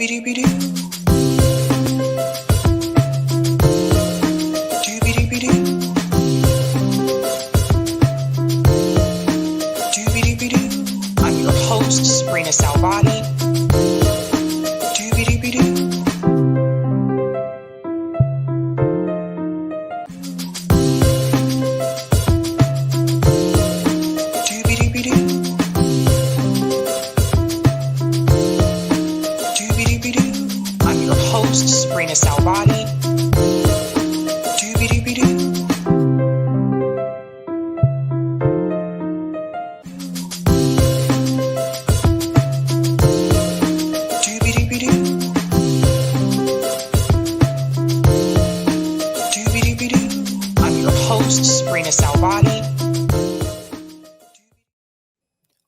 I'm your host, sabrinasalvati. I'm your host, sabrinasalvati. I'm your host, sabrinasalvati.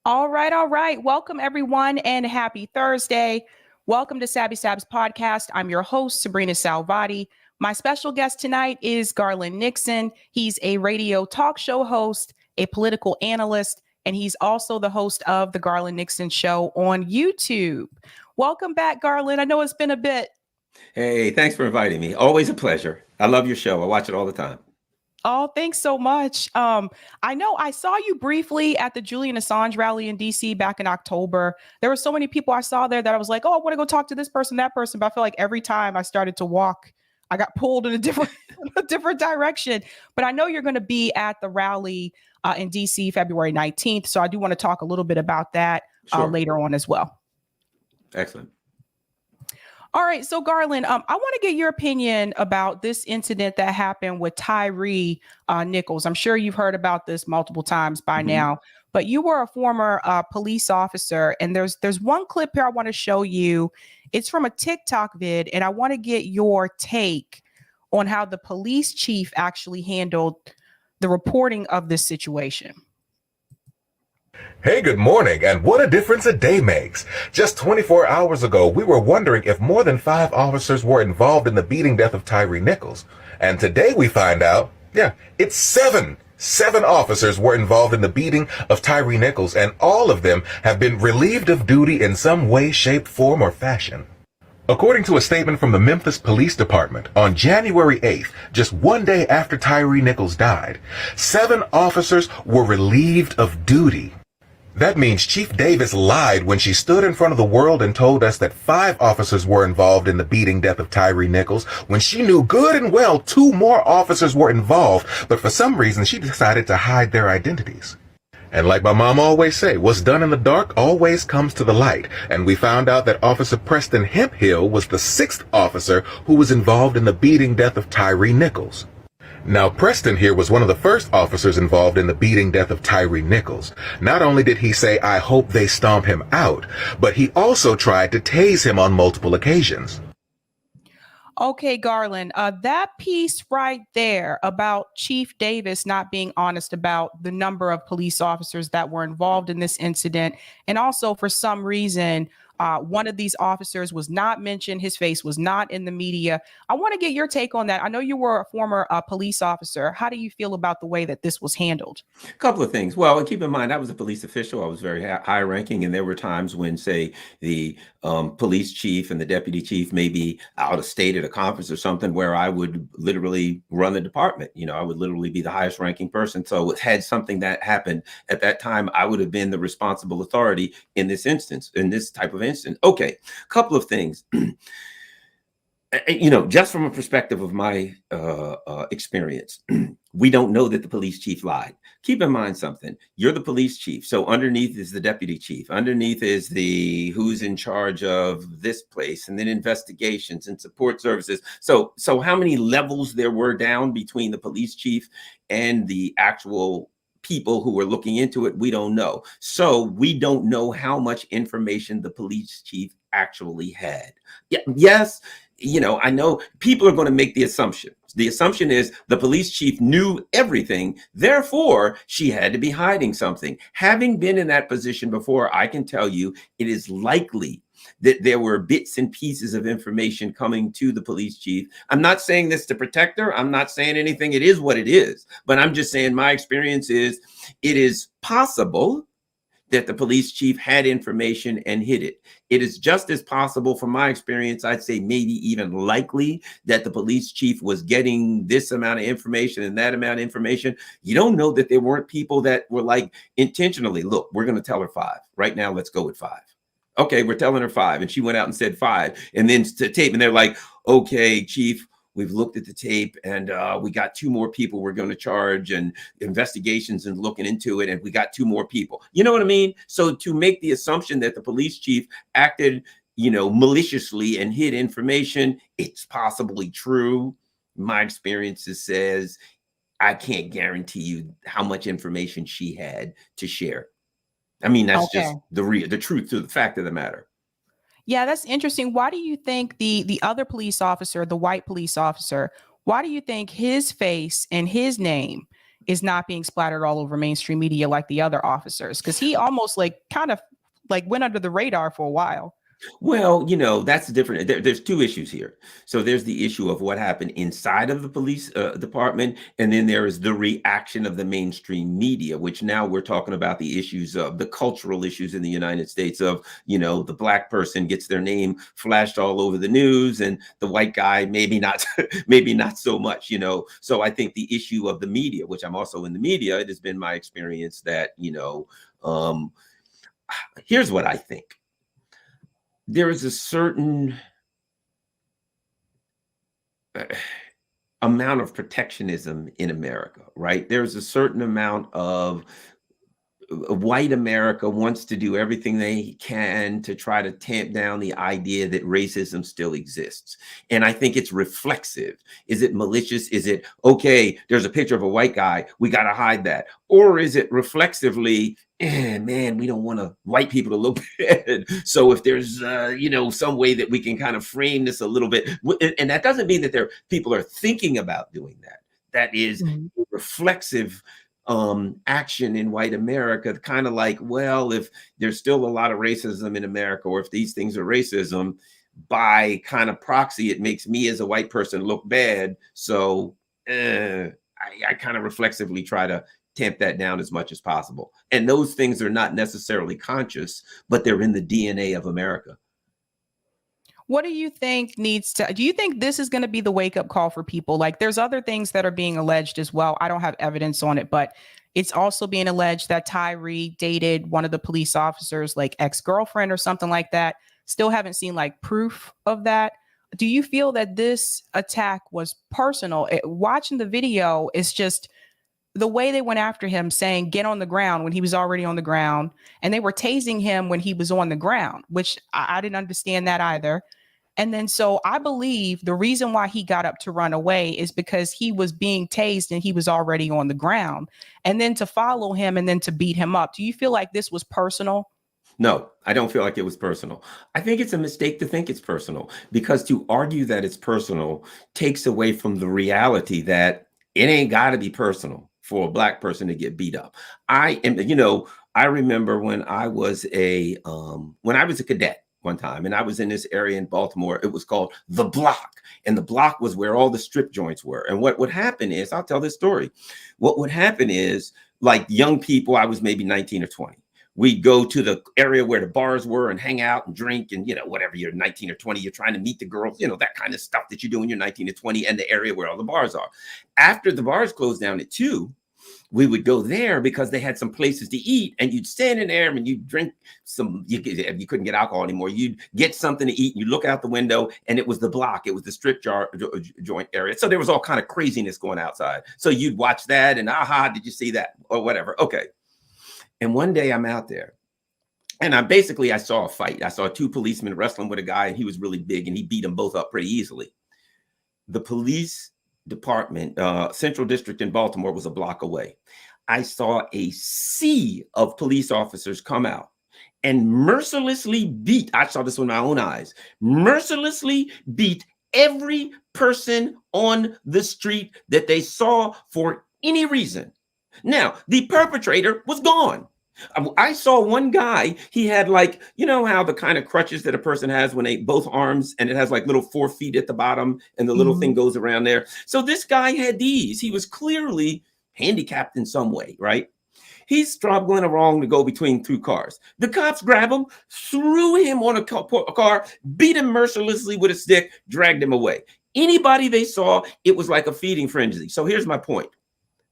All right. Welcome, everyone, and happy Thursday. Welcome to Sabby Sabs podcast. I'm your host, Sabrina Salvati. My special guest tonight is Garland Nixon. He's a radio talk show host, a political analyst, and he's also the host of the Garland Nixon Show on YouTube. Welcome back, Garland. I know it's been a bit. Hey, thanks for inviting me. Always a pleasure. I love your show. I watch it all the time. Oh, thanks so much. I know I saw you briefly at the Julian Assange rally in DC back in October. There were so many people I saw there that I was like, oh, I want to go talk to this person, that person. But I feel like every time I started to walk, I got pulled in a different direction. But I know you're going to be at the rally in DC February 19th. So I do want to talk a little bit about that later on as well. Excellent. All right. So, Garland, I want to get your opinion about this incident that happened with Tyre Nichols. I'm sure you've heard about this multiple times by now, but you were a former police officer. And there's one clip here I want to show you. It's from a TikTok vid, and I want to get your take on how the police chief actually handled the reporting of this situation. Hey, good morning, and what a difference a day makes. Just 24 hours ago, we were wondering if more than 5 officers were involved in the beating death of Tyre Nichols. And today we find out, it's 7. 7 officers were involved in the beating of Tyre Nichols, and all of them have been relieved of duty in some way, shape, form, or fashion. According to a statement from the Memphis Police Department, on January 8th, just one day after Tyre Nichols died, 7 officers were relieved of duty. That means Chief Davis lied when she stood in front of the world and told us that 5 officers were involved in the beating death of Tyre Nichols, when she knew good and well 2 more officers were involved, but for some reason she decided to hide their identities. And like my mom always say, what's done in the dark always comes to the light. And we found out that Officer Preston Hemphill was the 6th officer who was involved in the beating death of Tyre Nichols. Now, Preston here was one of the first officers involved in the beating death of Tyre Nichols. Not only did he say, "I hope they stomp him out," but he also tried to tase him on multiple occasions. Okay, Garland, that piece right there about Chief Davis not being honest about the number of police officers that were involved in this incident, and also for some reason, one of these officers was not mentioned. His face was not in the media. I want to get your take on that. I know you were a former police officer. How do you feel about the way that this was handled? A couple of things. Well, and keep in mind, I was a police official. I was very high ranking. And there were times when, say, the police chief and the deputy chief may be out of state at a conference or something, where I would literally run the department. You know, I would literally be the highest ranking person. So had something that happened at that time, I would have been the responsible authority in this instance, in this type of instance. Okay, a couple of things. You know, just from a perspective of my experience, we don't know that the police chief lied. Keep in mind something. You're the police chief. So underneath is the deputy chief. Underneath is the who's in charge of this place, and then investigations and support services. So how many levels there were down between the police chief and the actual people who were looking into it, we don't know. So we don't know how much information the police chief actually had. Yes, you know, I know people are going to make the assumption. The assumption is the police chief knew everything, therefore she had to be hiding something. Having been in that position before, I can tell you it is likely that there were bits and pieces of information coming to the police chief. I'm not saying this to protect her. I'm not saying anything. It is what it is. But I'm just saying my experience is it is possible that the police chief had information and hid it. It is just as possible, from my experience, I'd say maybe even likely, that the police chief was getting this amount of information and that amount of information. You don't know that there weren't people that were like intentionally, look, we're going to tell her 5. Right now, let's go with 5. Okay, we're telling her 5. And she went out and said 5. And then to tape, and they're like, okay, chief, we've looked at the tape and we got 2 more people we're going to charge, and investigations and looking into it. And we got 2 more people. You know what I mean? So to make the assumption that the police chief acted, maliciously and hid information, it's possibly true. My experiences says I can't guarantee you how much information she had to share. I mean, that's just the truth to the fact of the matter. Yeah, that's interesting. Why do you think the other police officer, the white police officer, why do you think his face and his name is not being splattered all over mainstream media like the other officers? Because he almost kind of went under the radar for a while. Well, that's different. There's 2 issues here. So there's the issue of what happened inside of the police department, and then there is the reaction of the mainstream media, which now we're talking about the issues of the cultural issues in the United States of, the black person gets their name flashed all over the news, and the white guy maybe not, maybe not so much, So I think the issue of the media, which I'm also in the media, it has been my experience that, here's what I think. There is a certain amount of protectionism in America, right? There's a certain amount of white America wants to do everything they can to try to tamp down the idea that racism still exists. And I think it's reflexive. Is it malicious? Is it, okay, there's a picture of a white guy, we got to hide that? Or is it reflexively, man, we don't want white people to look bad. So if there's, some way that we can kind of frame this a little bit, and that doesn't mean that people are thinking about doing that. That is reflexive action in white America, kind of like, well, if there's still a lot of racism in America, or if these things are racism, by kind of proxy, it makes me as a white person look bad. So I kind of reflexively try to tamp that down as much as possible. And those things are not necessarily conscious, but they're in the DNA of America. What do you think do you think this is going to be the wake up call for people? Like, there's other things that are being alleged as well. I don't have evidence on it, but it's also being alleged that Tyre dated one of the police officers, like ex-girlfriend or something like that. Still haven't seen proof of that. Do you feel that this attack was personal? Watching the video, it's just the way they went after him, saying, get on the ground, when he was already on the ground. And they were tasing him when he was on the ground, which I didn't understand that either. And then so I believe the reason why he got up to run away is because he was being tased and he was already on the ground. And then to follow him and then to beat him up. Do you feel like this was personal? No, I don't feel like it was personal. I think it's a mistake to think it's personal, because to argue that it's personal takes away from the reality that it ain't got to be personal for a black person to get beat up. I remember when I was a cadet one time, and I was in this area in Baltimore. It was called the Block, and the Block was where all the strip joints were. And what would happen is, I'll tell this story. What would happen is, like, young people, I was maybe 19 or 20. We'd go to the area where the bars were and hang out and drink, and, whatever, you're 19 or 20, you're trying to meet the girls, that kind of stuff that you do when you're 19 or 20, and the area where all the bars are. After the bars closed down at 2, we would go there because they had some places to eat, and you'd stand in there and you'd drink some, you couldn't get alcohol anymore. You'd get something to eat, and you look out the window, and it was the Block. It was the strip joint area. So there was all kind of craziness going outside. So you'd watch that and, did you see that? Or whatever. Okay. And one day I'm out there, and I saw a fight. I saw 2 policemen wrestling with a guy, and he was really big, and he beat them both up pretty easily. The police department, Central District in Baltimore, was a block away. I saw a sea of police officers come out and mercilessly beat, I saw this with my own eyes, mercilessly beat every person on the street that they saw for any reason. Now, the perpetrator was gone. I saw one guy, he had how the kind of crutches that a person has when they both arms, and it has little 4 feet at the bottom, and the little thing goes around there. So this guy had these. He was clearly handicapped in some way, right? He's struggling along to go between two cars. The cops grab him, threw him on a car, beat him mercilessly with a stick, dragged him away. Anybody they saw, it was like a feeding frenzy. So here's my point.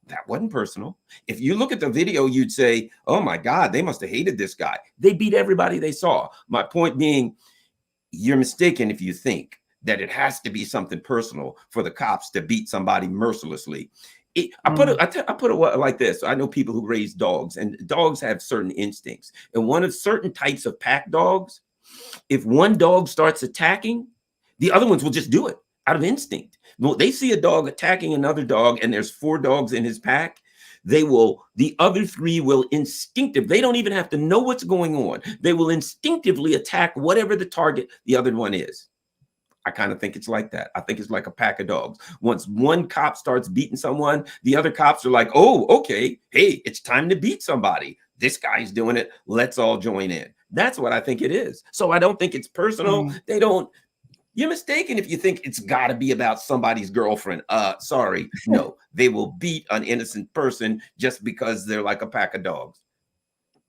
That wasn't personal. If you look at the video, you'd say, oh my God, they must have hated this guy. They beat everybody they saw. My point being, you're mistaken if you think that it has to be something personal for the cops to beat somebody mercilessly. I put it like this. I know people who raise dogs, and dogs have certain instincts. And one of certain types of pack dogs, if one dog starts attacking, the other ones will just do it out of instinct. Well, they see a dog attacking another dog, and there's 4 dogs in his pack. The other 3 will instinctively, they don't even have to know what's going on. They will instinctively attack whatever the target the other one is. I kind of think it's like that. I think it's like a pack of dogs. Once one cop starts beating someone, the other cops are like, oh, okay, hey, it's time to beat somebody. This guy's doing it. Let's all join in. That's what I think it is. So I don't think it's personal. You're mistaken if you think it's got to be about somebody's girlfriend. Sorry. No, they will beat an innocent person just because they're like a pack of dogs.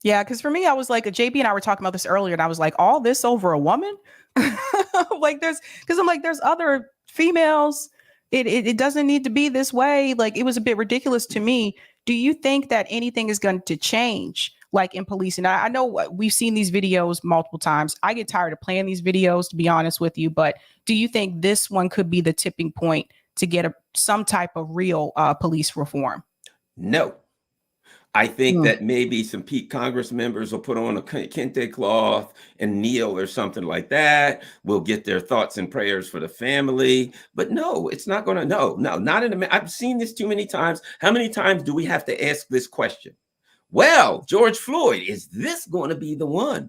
Yeah, because for me, I was like, JB and I were talking about this earlier, and I was like, all this over a woman? There's other females. It doesn't need to be this way. Like, it was a bit ridiculous to me. Do you think that anything is going to change, like in policing? I know we've seen these videos multiple times. I get tired of playing these videos, to be honest with you. But do you think this one could be the tipping point to get some type of real police reform? No. I think that maybe some peak Congress members will put on a kente cloth and kneel or something like that. We'll get their thoughts and prayers for the family. But no, it's not going to. No, not in a. I've seen this too many times. How many times do we have to ask this question? Well, George Floyd, is this going to be the one?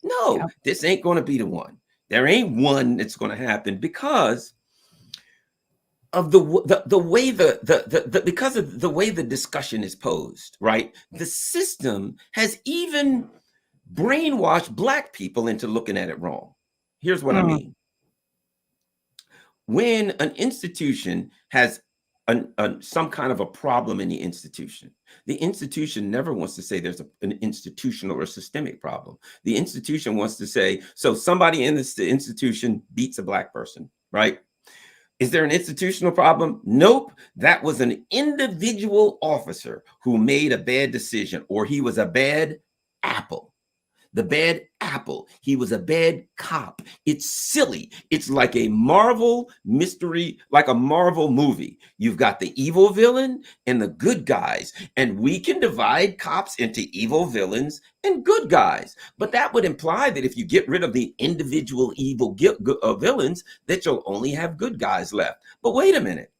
No, This ain't going to be the one. There ain't one that's going to happen because of the way because of the way the discussion is posed, right? The system has even brainwashed Black people into looking at it wrong. Here's what I mean. When an institution has some kind of a problem in the institution never wants to say there's an institutional or systemic problem. The institution wants to say, so somebody in this institution beats a Black person, right? Is there an institutional problem? Nope. That was an individual officer who made a bad decision, or he was a bad apple. The bad apple. He was a bad cop. It's silly. It's like a Marvel mystery, like a Marvel movie. You've got the evil villain and the good guys, and we can divide cops into evil villains and good guys. But that would imply that if you get rid of the individual evil villains, that you'll only have good guys left. But wait a minute.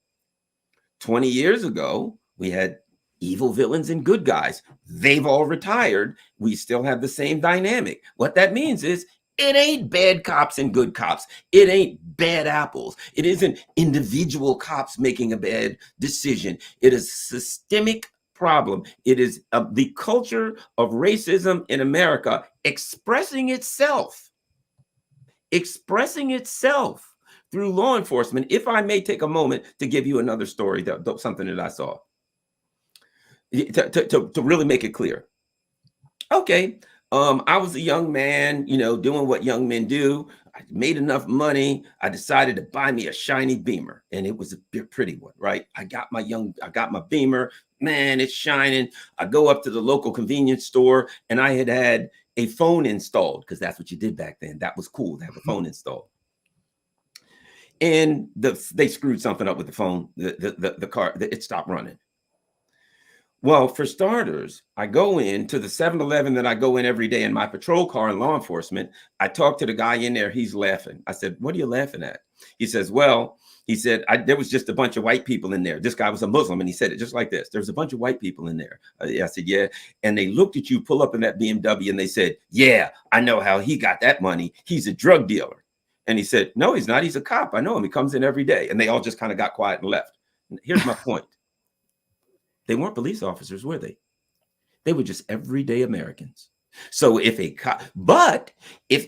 20 years ago, we had evil villains and good guys. They've all retired. We still have the same dynamic. What that means is it ain't bad cops and good cops. It ain't bad apples. It isn't individual cops making a bad decision. It is a systemic problem. It is the culture of racism in America expressing itself through law enforcement. If I may take a moment to give you another story, something that I saw. To really make it clear. Okay, I was a young man, doing what young men do. I made enough money. I decided to buy me a shiny Beamer, and it was a pretty one, right? I got my Beamer. Man, it's shining. I go up to the local convenience store, and I had a phone installed, because that's what you did back then. That was cool to have a phone installed. And they screwed something up with the phone. The car, it stopped running. Well, for starters, I go into the 7-Eleven that I go in every day in my patrol car in law enforcement. I talk to the guy in there. He's laughing. I said, what are you laughing at? He says, well, there was just a bunch of white people in there. This guy was a Muslim, and he said it just like this. There's a bunch of white people in there. I said, yeah. And they looked at you pull up in that BMW, and they said, yeah, I know how he got that money. He's a drug dealer. And he said, no, he's not. He's a cop. I know him. He comes in every day. And they all just kind of got quiet and left. Here's my point. They weren't police officers, were they? They were just everyday Americans. So if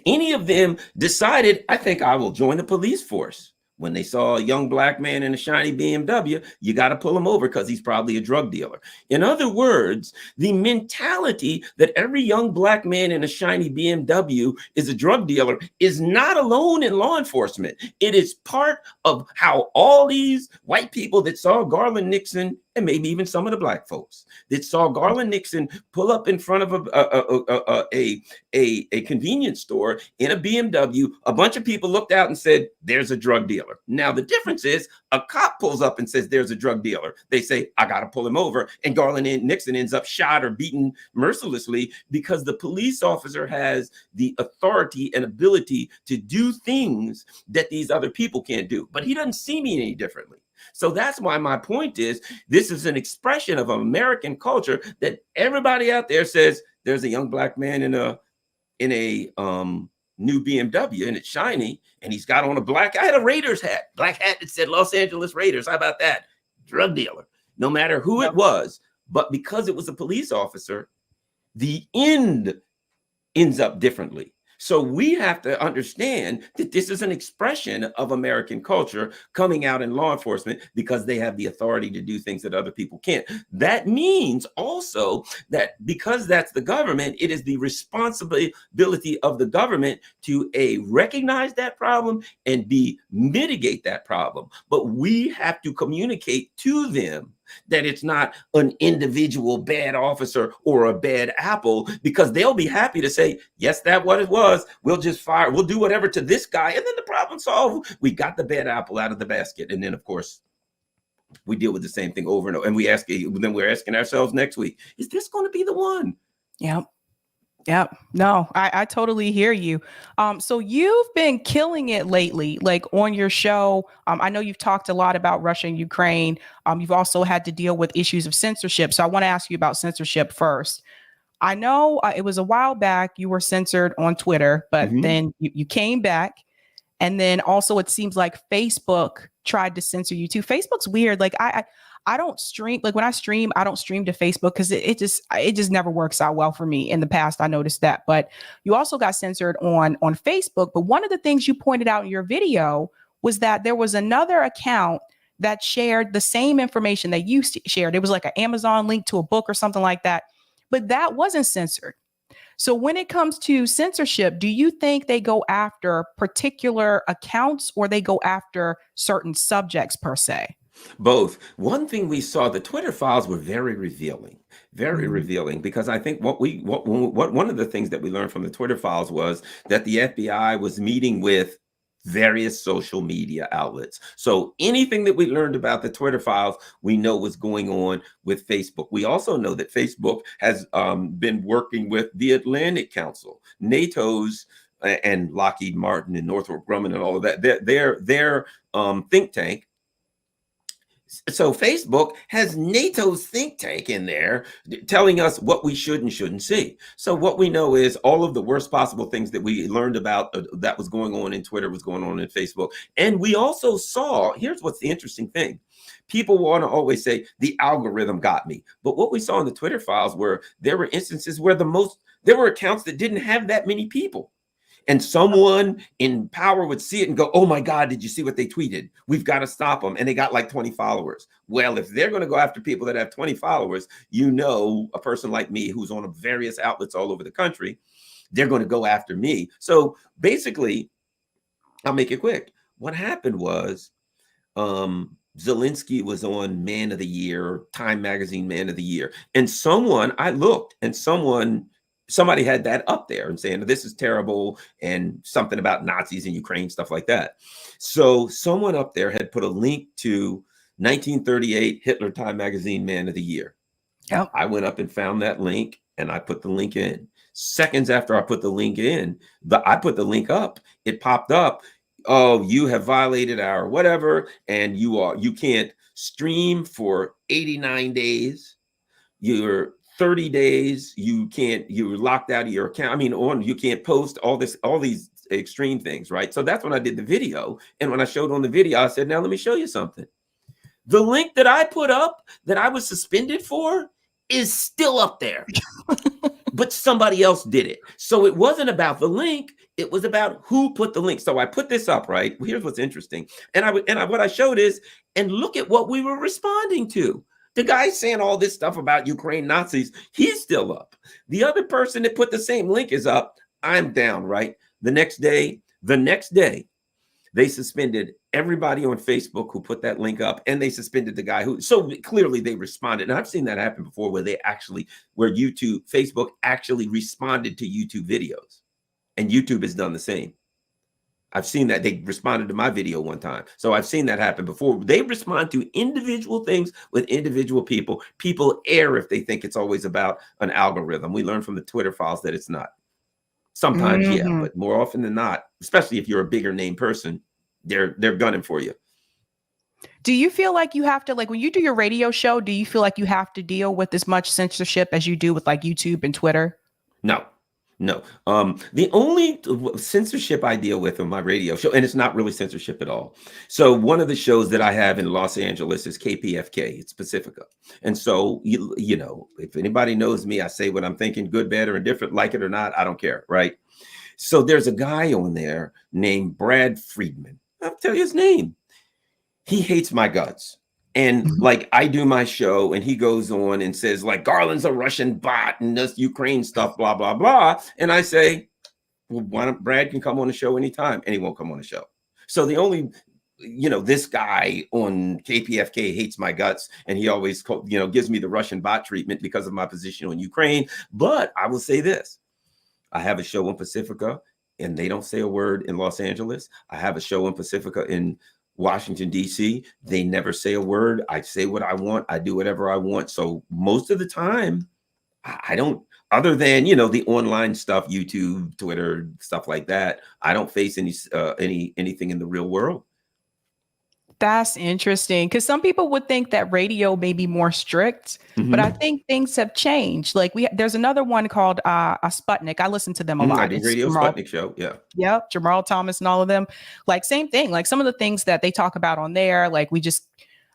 any of them decided, I think I will join the police force. When they saw a young black man in a shiny BMW, you got to pull him over because he's probably a drug dealer. In other words, the mentality that every young black man in a shiny BMW is a drug dealer is not alone in law enforcement. It is part of how all these white people that saw Garland Nixon, and maybe even some of the black folks that saw Garland Nixon pull up in front of a convenience store in a BMW, a bunch of people looked out and said, there's a drug dealer. Now, the difference is a cop pulls up and says, there's a drug dealer. They say, I got to pull him over. And Garland Nixon ends up shot or beaten mercilessly because the police officer has the authority and ability to do things that these other people can't do. But he doesn't see me any differently. So that's why my point is, this is an expression of American culture that everybody out there says, there's a young black man in a new BMW and it's shiny, and he's got on I had a Raiders hat, black hat that said Los Angeles Raiders. How about that? Drug dealer, no matter who it was. But because it was a police officer, the end ends up differently. So we have to understand that this is an expression of American culture coming out in law enforcement because they have the authority to do things that other people can't. That means also that because that's the government, it is the responsibility of the government to recognize that problem and mitigate that problem. But we have to communicate to them that it's not an individual bad officer or a bad apple, because they'll be happy to say, yes, that's what it was. We'll just fire. We'll do whatever to this guy. And then the problem solved. We got the bad apple out of the basket. And then, of course, we deal with the same thing over and over. And we're asking ourselves next week, is this going to be the one? Yep. Yep. No, I totally hear you. So you've been killing it lately, like on your show. I know you've talked a lot about Russia and Ukraine. You've also had to deal with issues of censorship. So I want to ask you about censorship first. I know it was a while back you were censored on Twitter, but then you came back. And then also it seems like Facebook tried to censor you too. Facebook's weird. Like I don't stream, like when I stream, I don't stream to Facebook because it just never works out well for me. In the past, I noticed that. But you also got censored on Facebook. But one of the things you pointed out in your video was that there was another account that shared the same information that you shared. It was like an Amazon link to a book or something like that. But that wasn't censored. So when it comes to censorship, do you think they go after particular accounts or they go after certain subjects per se? Both. One thing we saw, the Twitter files were very revealing, because I think one of the things that we learned from the Twitter files was that the FBI was meeting with various social media outlets. So anything that we learned about the Twitter files, we know what's going on with Facebook. We also know that Facebook has been working with the Atlantic Council, NATO's and Lockheed Martin and Northrop Grumman and all of that. Their think tank. So Facebook has NATO's think tank in there telling us what we should and shouldn't see. So what we know is all of the worst possible things that we learned about that was going on in Twitter was going on in Facebook. And we also saw, here's what's the interesting thing. People want to always say the algorithm got me. But what we saw in the Twitter files were there were instances where there were accounts that didn't have that many people. And someone in power would see it and go, oh my God, did you see what they tweeted? We've got to stop them. And they got like 20 followers. Well, if they're going to go after people that have 20 followers, a person like me who's on various outlets all over the country, they're going to go after me. So basically, I'll make it quick. What happened was Zelensky was on Man of the Year, Time Magazine Man of the Year. And I looked and somebody had that up there and saying, this is terrible, and something about Nazis in Ukraine, stuff like that. So someone up there had put a link to 1938 Hitler Time Magazine Man of the Year. Yep. I went up and found that link and I put the link in. Seconds after I put the link in, I put the link up, it popped up. Oh, you have violated our whatever, and you can't stream for 89 days. You're 30 days, you're locked out of your account. You can't post all these extreme things, right? So that's when I did the video. And when I showed on the video, I said, now let me show you something. The link that I put up that I was suspended for is still up there. but somebody else did it. So it wasn't about the link. It was about who put the link. So I put this up, right? Here's what's interesting. What I showed is, and look at what we were responding to. The guy saying all this stuff about Ukraine Nazis, he's still up. The other person that put the same link is up. I'm down, right? The next day, they suspended everybody on Facebook who put that link up, and they suspended the guy who, so clearly they responded. And I've seen that happen before where Facebook actually responded to YouTube videos, and YouTube has done the same. I've seen that. They responded to my video one time. So I've seen that happen before. They respond to individual things with individual people. People err if they think it's always about an algorithm. We learned from the Twitter files that it's not. Sometimes, yeah, but more often than not, especially if you're a bigger name person, they're gunning for you. Do you feel like you have to, like when you do your radio show, do you feel like you have to deal with as much censorship as you do with like YouTube and Twitter? No. The only censorship I deal with on my radio show, and it's not really censorship at all. So one of the shows that I have in Los Angeles is KPFK. It's Pacifica. And so, you know, if anybody knows me, I say what I'm thinking, good, bad, or indifferent, like it or not, I don't care, right? So there's a guy on there named Brad Friedman. I'll tell you his name. He hates my guts. And like I do my show and he goes on and says like Garland's a Russian bot and this Ukraine stuff, blah, blah, blah. And I say, well, why don't Brad can come on the show anytime, and he won't come on the show. So the only, you know, this guy on KPFK hates my guts, and he always, you know, gives me the Russian bot treatment because of my position on Ukraine. But I will say this. I have a show on Pacifica and they don't say a word in Los Angeles. I have a show on Pacifica in Washington, D.C. They never say a word. I say what I want. I do whatever I want. So most of the time, I don't, other than, you know, the online stuff, YouTube, Twitter, stuff like that, I don't face anything in the real world. That's interesting, because some people would think that radio may be more strict, but I think things have changed. Like there's another one called Sputnik. I listen to them a lot. I do Radio Sputnik show. Yeah. Yep. Jamal Thomas and all of them. Like same thing. Like some of the things that they talk about on there, like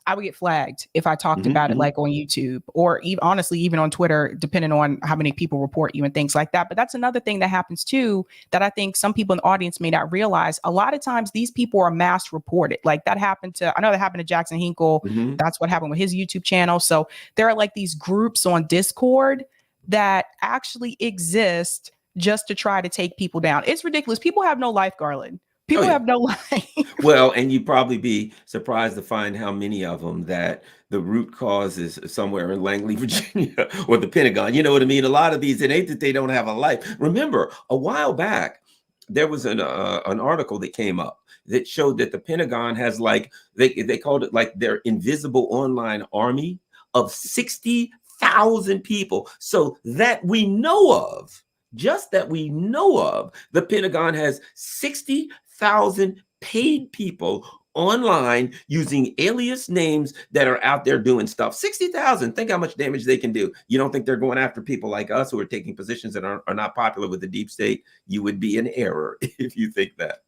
I would get flagged if I talked about it like on YouTube or even honestly, even on Twitter, depending on how many people report you and things like that. But that's another thing that happens too, that I think some people in the audience may not realize. A lot of times these people are mass reported. Like I know that happened to Jackson Hinkle. That's what happened with his YouTube channel. So there are like these groups on Discord that actually exist just to try to take people down. It's ridiculous. People have no life, Garland. People have no life. Well, and you'd probably be surprised to find how many of them that the root cause is somewhere in Langley, Virginia, or the Pentagon. You know what I mean? A lot of these, it ain't that they don't have a life. Remember, a while back, there was an article that came up that showed that the Pentagon has like, they called it like their invisible online army of 60,000 people. So that we know of, just that we know of, the Pentagon has 60,000 paid people online using alias names that are out there doing stuff. 60,000. Think how much damage they can do. You don't think they're going after people like us who are taking positions that are not popular with the deep state? You would be in error if you think that.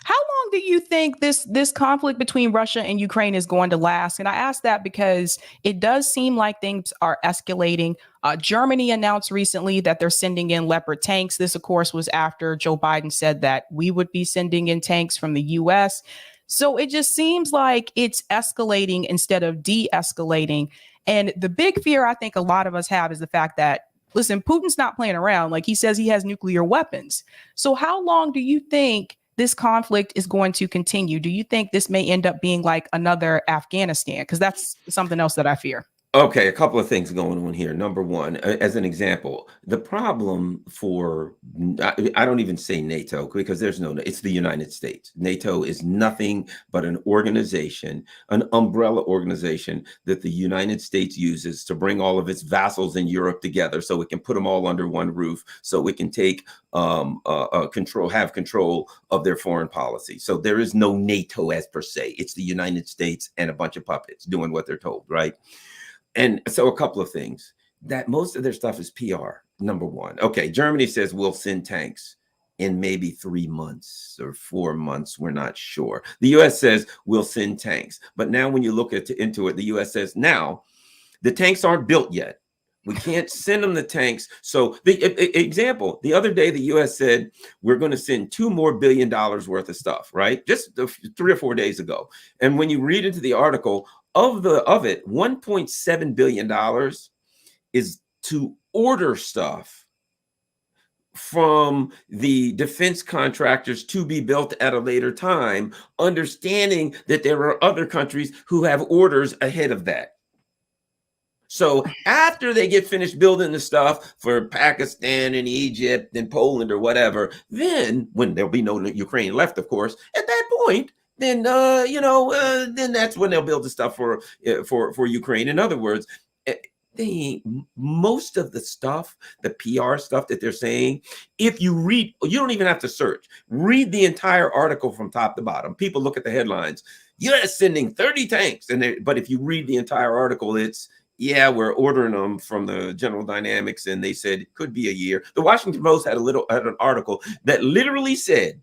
How long do you think this conflict between Russia and Ukraine is going to last? And I ask that because it does seem like things are escalating. Germany announced recently that they're sending in Leopard tanks. This, of course, was after Joe Biden said that we would be sending in tanks from the U.S. So it just seems like it's escalating instead of de-escalating. And the big fear I think a lot of us have is the fact that, listen, Putin's not playing around. Like he says he has nuclear weapons. So how long do you think this conflict is going to continue? Do you think this may end up being like another Afghanistan? Because that's something else that I fear. Okay, a couple of things going on here. Number one, as an example, the problem for, I don't even say NATO because it's the United States. NATO is nothing but an organization, an umbrella organization that the United States uses to bring all of its vassals in Europe together so it can put them all under one roof, so it can take have control of their foreign policy. So there is no NATO as per se. It's the United States and a bunch of puppets doing what they're told, right? And so a couple of things, that most of their stuff is PR, number one. Okay, Germany says we'll send tanks in maybe 3 months or 4 months. We're not sure. The U.S. says we'll send tanks. But now when you look into it, the U.S. says now the tanks aren't built yet, We can't send them the tanks. So the example, the other day, the U.S. said, we're going to send $2 billion worth of stuff, right? Just 3 or 4 days ago. And when you read into the article of it, $1.7 billion is to order stuff from the defense contractors to be built at a later time, understanding that there are other countries who have orders ahead of that. So after they get finished building the stuff for Pakistan and Egypt and Poland or whatever, then when there'll be no Ukraine left, of course, at that point, then then that's when they'll build the stuff for Ukraine. In other words, most of the stuff, the PR stuff that they're saying, if you read, you don't even have to search. Read the entire article from top to bottom. People look at the headlines. U.S. sending 30 tanks, but if you read the entire article, it's yeah, we're ordering them from the General Dynamics, and they said it could be a year. The Washington Post had an article that literally said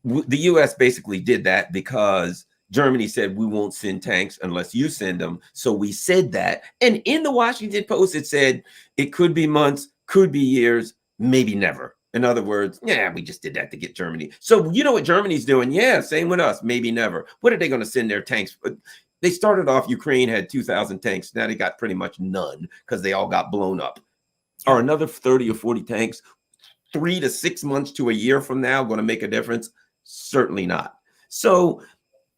the U.S. basically did that because Germany said we won't send tanks unless you send them. So we said that. And in the Washington Post, it said it could be months, could be years, maybe never. In other words, yeah, we just did that to get Germany. So you know what Germany's doing? Yeah, same with us, maybe never. What are they going to send their tanks? They started off, Ukraine had 2,000 tanks. Now they got pretty much none because they all got blown up. Are another 30 or 40 tanks 3 to 6 months to a year from now going to make a difference? Certainly not. So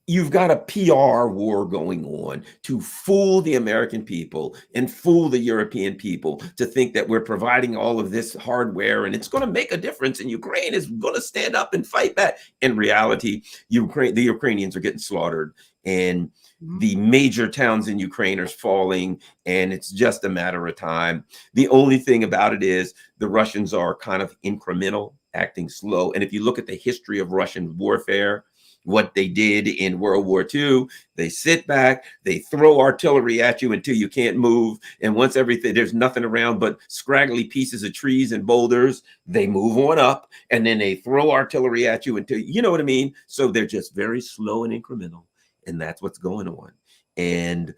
you've got a PR war going on to fool the American people and fool the European people to think that we're providing all of this hardware and it's going to make a difference and Ukraine is going to stand up and fight back. In reality, the Ukrainians are getting slaughtered and the major towns in Ukraine are falling, and it's just a matter of time. The only thing about it is the Russians are kind of incremental, acting slow. And if you look at the history of Russian warfare, what they did in World War II, they sit back, they throw artillery at you until you can't move. And once there's nothing around but scraggly pieces of trees and boulders, they move on up and then they throw artillery at you until, you know what I mean? So they're just very slow and incremental. And that's what's going on. And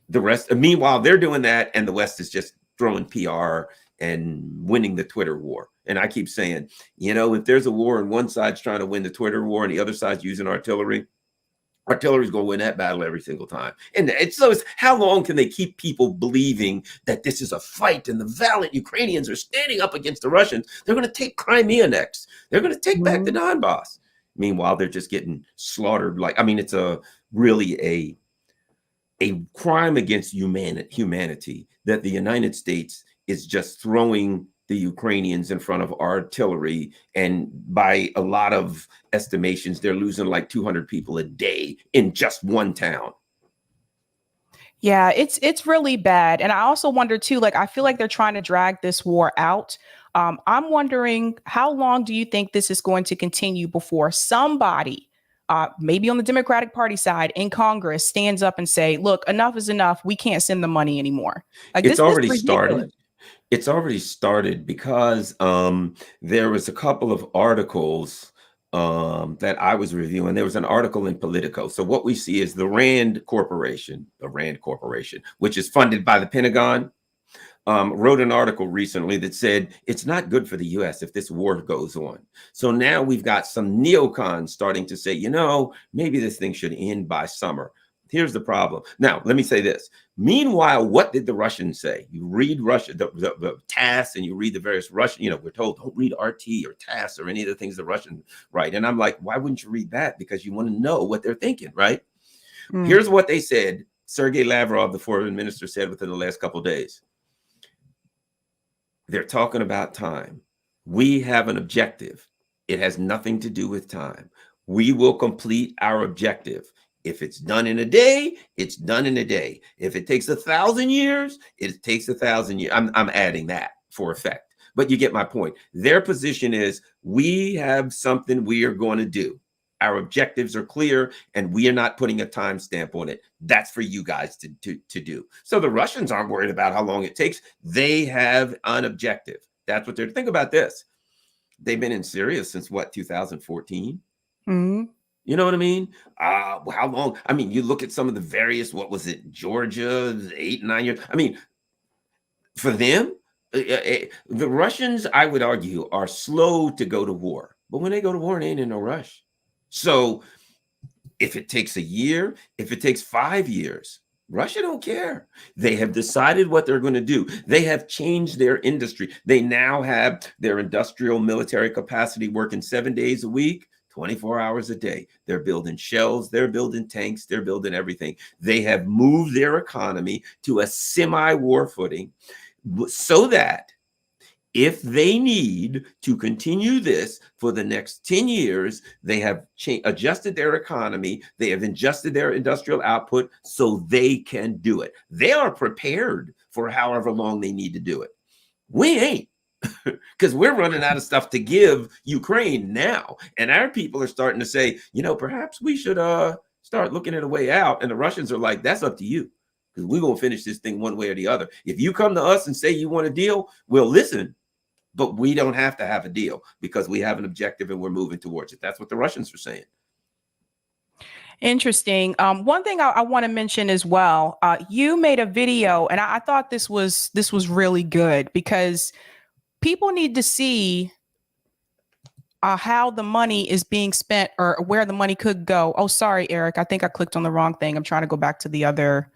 the rest, meanwhile, they're doing that. And the West is just throwing PR and winning the Twitter war. And I keep saying, if there's a war and one side's trying to win the Twitter war and the other side's using artillery's going to win that battle every single time. And it's how long can they keep people believing that this is a fight and the valiant Ukrainians are standing up against the Russians? They're going to take Crimea next. They're going to take back the Donbass. Meanwhile, they're just getting slaughtered. It's really a crime against humanity that the United States is just throwing the Ukrainians in front of artillery. And by a lot of estimations, they're losing like 200 people a day in just one town. Yeah, it's really bad. And I also wonder too, I feel like they're trying to drag this war out. I'm wondering, how long do you think this is going to continue before somebody, maybe on the Democratic Party side in Congress, stands up and say, look, enough is enough. We can't send the money anymore. It's already started. It's already started because there was a couple of articles that I was reviewing. There was an article in Politico. So what we see is the Rand Corporation, which is funded by the Pentagon, wrote an article recently that said it's not good for the U.S. if this war goes on. So now we've got some neocons starting to say, maybe this thing should end by summer. Here's the problem. Now, let me say this. Meanwhile, what did the Russians say? You read the TASS and you read the various Russian, we're told don't read RT or TASS or any of the things the Russians write. And I'm like, why wouldn't you read that? Because you want to know what they're thinking, right? Here's what they said. Sergei Lavrov, the foreign minister, said within the last couple of days. They're talking about time. We have an objective. It has nothing to do with time. We will complete our objective. If it's done in a day, it's done in a day. If it takes 1,000 years, it takes 1,000 years. I'm adding that for effect. But you get my point. Their position is we have something we are going to do. Our objectives are clear, and we are not putting a timestamp on it. That's for you guys to do. So the Russians aren't worried about how long it takes. They have an objective. That's what they're. Think about this. They've been in Syria since 2014. Mm-hmm. You know what I mean? How long? I mean, you look at some of the various, what was it, Georgia, 8, 9 years. I mean, For them, the Russians, I would argue, are slow to go to war. But when they go to war, they ain't in no rush. So if it takes a year, if it takes 5 years, Russia don't care. They have decided what they're going to do. They have changed their industry. They now have their industrial military capacity working 7 days a week, 24 hours a day. They're building shells, they're building tanks, they're building everything. They have moved their economy to a semi-war footing so that if they need to continue this for the next 10 years, they have adjusted their economy. They have adjusted their industrial output so they can do it. They are prepared for however long they need to do it. We ain't, because we're running out of stuff to give Ukraine now. And our people are starting to say, perhaps we should start looking at a way out. And the Russians are like, that's up to you, because we're going to finish this thing one way or the other. If you come to us and say you want a deal, we'll listen. But we don't have to have a deal because we have an objective and we're moving towards it. That's what the Russians are saying. Interesting. One thing I want to mention as well, you made a video, and I thought this was really good because people need to see how the money is being spent or where the money could go. Oh, sorry, Eric. I think I clicked on the wrong thing. I'm trying to go back to the other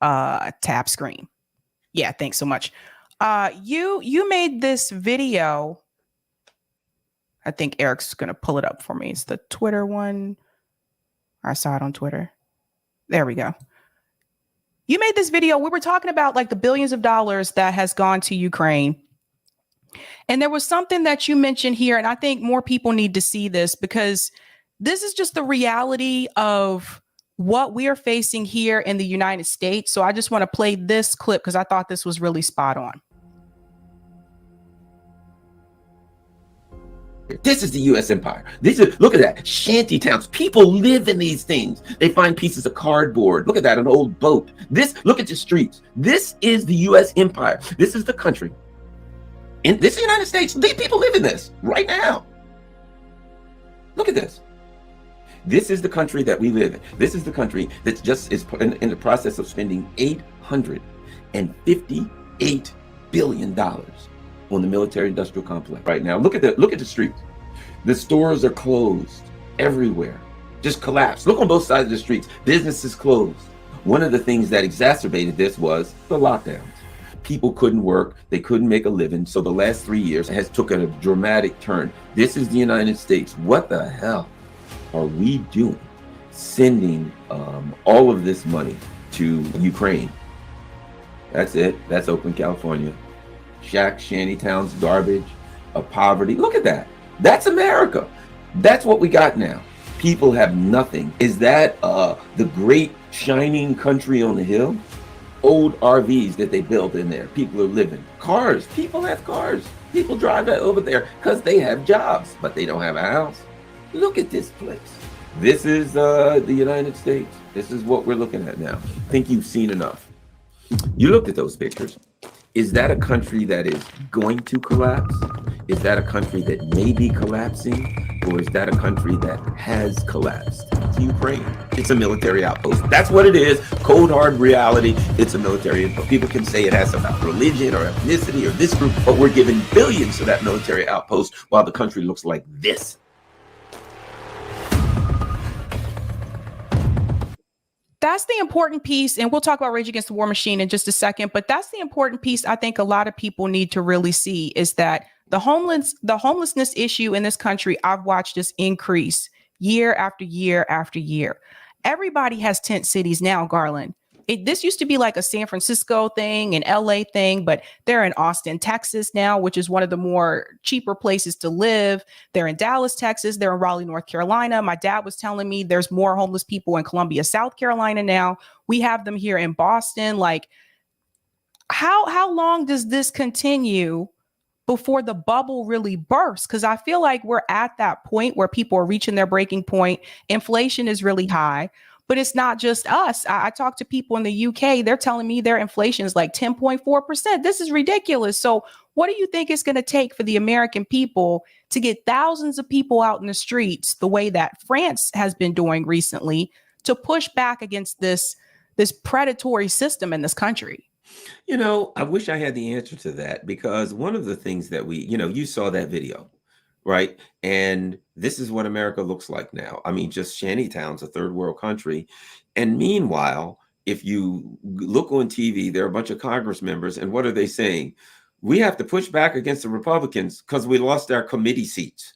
tab screen. Yeah, thanks so much. You made this video. I think Eric's going to pull it up for me. It's the Twitter one. I saw it on Twitter. There we go. You made this video. We were talking about like the billions of dollars that has gone to Ukraine. And there was something that you mentioned here. And I think more people need to see this because this is just the reality of what we are facing here in the United States. So I just want to play this clip because I thought this was really spot on. This is the U.S. empire. Look at that. Shanty towns. People live in these things. They find pieces of cardboard. Look at that, an old boat. Look at the streets. This is the U.S. empire. This is the country. And this is the United States. These people live in this right now. Look at this. This is the country that we live in. This is the country that just is in the process of spending $858 billion on the military-industrial complex right now. Look at the streets. The stores are closed everywhere, just collapsed. Look on both sides of the streets. Businesses closed. One of the things that exacerbated this was the lockdowns. People couldn't work. They couldn't make a living. So the last 3 years has taken a dramatic turn. This is the United States. What the hell are we doing? Sending all of this money to Ukraine. That's it. That's Oakland, California. Shacks, shanty towns, garbage, poverty. Look at that. That's America. That's what we got now. People have nothing. Is that the great shining country on the hill? Old RVs that they built in there. People are living. Cars. People have cars. People drive that over there because they have jobs, but they don't have a house. Look at this place. This is the United States. This is what we're looking at now. I think you've seen enough. You looked at those pictures. Is that a country that is going to collapse? Is that a country that may be collapsing? Or is that a country that has collapsed? It's Ukraine. It's a military outpost. That's what it is. Cold, hard reality. It's a military outpost. People can say it has about religion or ethnicity or this group, but we're giving billions to that military outpost while the country looks like this. That's the important piece. And we'll talk about Rage Against the War Machine in just a second. But that's the important piece I think a lot of people need to really see is that the homelessness issue in this country, I've watched this increase year after year after year. Everybody has tent cities now, Garland. This used to be like a San Francisco thing, an LA thing, but they're in Austin, Texas now, which is one of the more cheaper places to live. They're in Dallas, Texas. They're in Raleigh, North Carolina. My dad was telling me there's more homeless people in Columbia, South Carolina now. We have them here in Boston. Like, how long does this continue before the bubble really bursts? Because I feel like we're at that point where people are reaching their breaking point. Inflation is really high. But it's not just us. I talk to people in the UK. They're telling me their inflation is like 10.4%. This is ridiculous. So what do you think it's going to take for the American people to get thousands of people out in the streets the way that France has been doing recently to push back against this predatory system in this country? I wish I had the answer to that, because one of the things that you saw that video, right? And this is what America looks like now. I mean, just shantytowns, a third world country. And meanwhile, if you look on TV, there are a bunch of Congress members, and what are they saying? We have to push back against the Republicans because we lost our committee seats.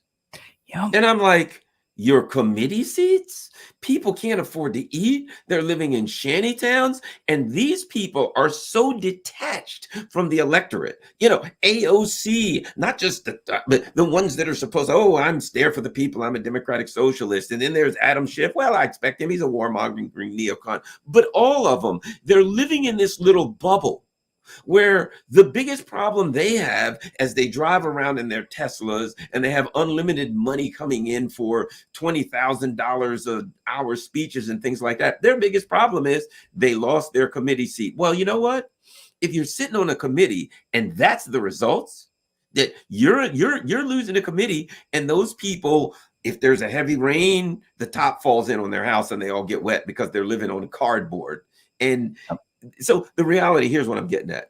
Yeah. And I'm like, your committee seats? People can't afford to eat. They're living in shanty towns. And these people are so detached from the electorate. AOC, not just the ones that are supposed, I'm there for the people. I'm a democratic socialist. And then there's Adam Schiff. Well, I expect him. He's a warmongering neocon. But all of them, they're living in this little bubble where the biggest problem they have as they drive around in their Teslas and they have unlimited money coming in for $20,000 an hour speeches and things like that. Their biggest problem is they lost their committee seat. Well, you know what? If you're sitting on a committee and that's the results, that you're losing a committee, and those people, if there's a heavy rain, the top falls in on their house and they all get wet because they're living on cardboard. And so the reality, here's what I'm getting at.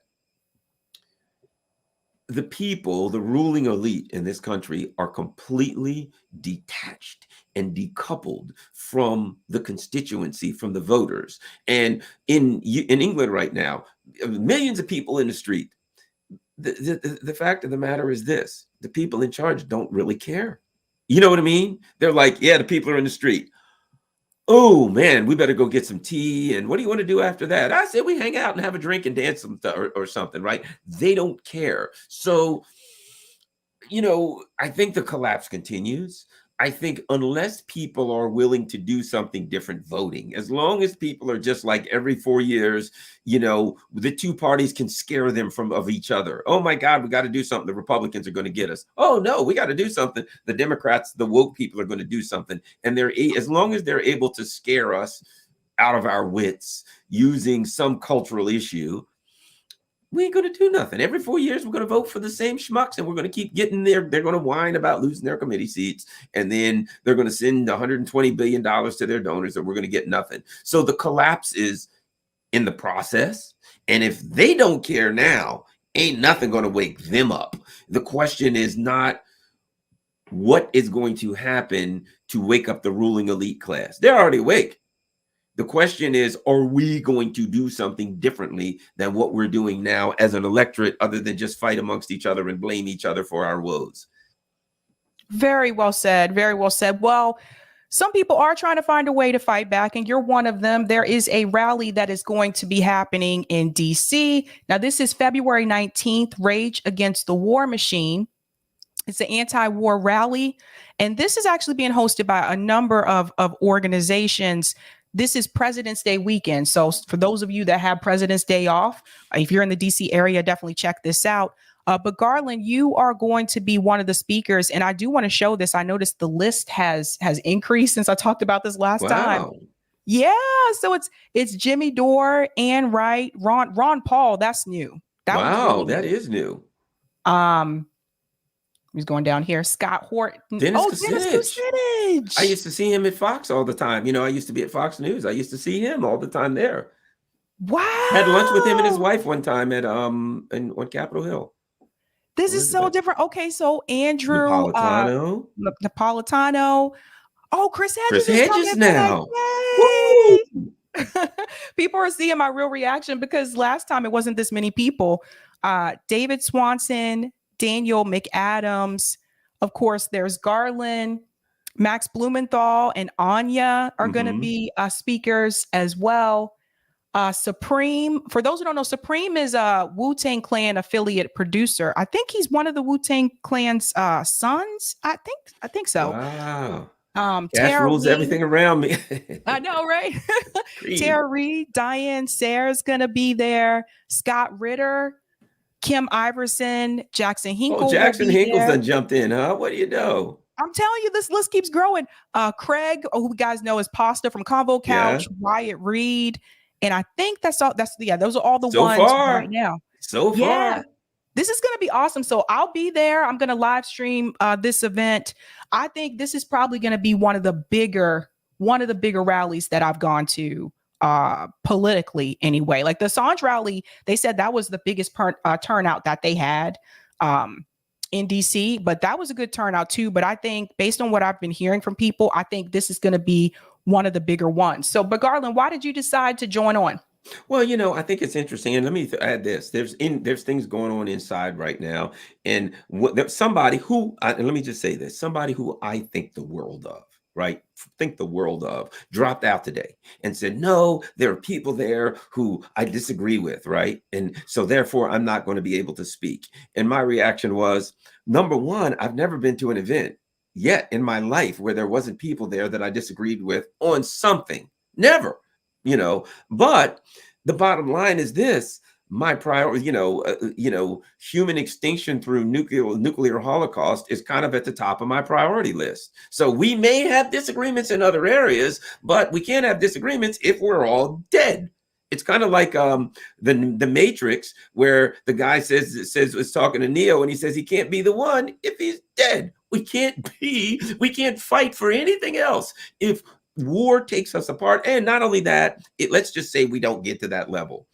The people, the ruling elite in this country, are completely detached and decoupled from the constituency, from the voters. And in England right now, millions of people in the street. The fact of the matter is this: the people in charge don't really care. You know what I mean? They're like, yeah, the people are in the street. Oh man, we better go get some tea. And what do you want to do after that? I said, we hang out and have a drink and dance or something, right? They don't care. So, I think the collapse continues. I think unless people are willing to do something different, voting, as long as people are just like every 4 years, the two parties can scare them of each other. Oh my God, we got to do something. The Republicans are going to get us. Oh no, we got to do something. The Democrats, the woke people, are going to do something. And as long as they're able to scare us out of our wits using some cultural issue, we ain't going to do nothing. Every 4 years, we're going to vote for the same schmucks, and we're going to keep getting there. They're going to whine about losing their committee seats, and then they're going to send $120 billion to their donors, and we're going to get nothing. So the collapse is in the process. And if they don't care now, ain't nothing going to wake them up. The question is not what is going to happen to wake up the ruling elite class. They're already awake. The question is, are we going to do something differently than what we're doing now as an electorate, other than just fight amongst each other and blame each other for our woes? Very well said. Very well said. Well, some people are trying to find a way to fight back, and you're one of them. There is a rally that is going to be happening in DC. Now, this is February 19th, Rage Against the War Machine. It's an anti-war rally, and this is actually being hosted by a number of organizations. This is President's Day weekend. So for those of you that have President's Day off, if you're in the DC area, definitely check this out. But Garland, you are going to be one of the speakers, and I do want to show this. I noticed the list has increased since I talked about this last time. Yeah, so it's Jimmy Dore, Ann Wright, Ron Paul. That's new. That is new. He's going down here. Scott Horton. Dennis Kucinich. I used to see him at Fox all the time. I used to be at Fox News. I used to see him all the time there. Wow. Had lunch with him and his wife one time on Capitol Hill. This is so different. Okay, so Andrew Napolitano. Oh, Chris Hedges. Now. People are seeing my real reaction because last time it wasn't this many people. David Swanson, Daniel McAdams. Of course, there's Garland, Max Blumenthal, and Anya are going to be speakers as well. Supreme, for those who don't know, Supreme is a Wu-Tang Clan affiliate producer. I think he's one of the Wu-Tang Clan's sons. I think so. Wow. Cash rules everything around me. I know, right? Tara Reid, Diane Sayre's going to be there. Scott Ritter, Kim Iverson, Jackson Hinkle. Oh, Jackson Hinkle's done jumped in, huh? What do you know? I'm telling you, this list keeps growing. Craig, who you guys know is Pasta from Convo Couch, Wyatt Reed. And I think that's all. Those are all the ones right now. So far. This is going to be awesome. So I'll be there. I'm going to live stream this event. I think this is probably going to be one of the bigger rallies that I've gone to politically anyway. Like the Assange rally, they said that was the biggest turnout that they had in DC, but that was a good turnout too. But I think based on what I've been hearing from people, I think this is going to be one of the bigger ones. So, but Garland, why did you decide to join on? Well, I think it's interesting, and let me add this: there's things going on inside right now, and there's somebody who, and let me just say this: somebody who I think the world of, right? Think the world of, dropped out today and said, no, there are people there who I disagree with, right? And so therefore, I'm not going to be able to speak. And my reaction was, number one, I've never been to an event yet in my life where there wasn't people there that I disagreed with on something. Never. But the bottom line is this: my priority, human extinction through nuclear holocaust is kind of at the top of my priority list. So we may have disagreements in other areas, but we can't have disagreements if we're all dead. It's kind of like the Matrix, where the guy is talking to Neo, and he says he can't be the one if he's dead. We can't fight for anything else if war takes us apart. And not only that, let's just say we don't get to that level.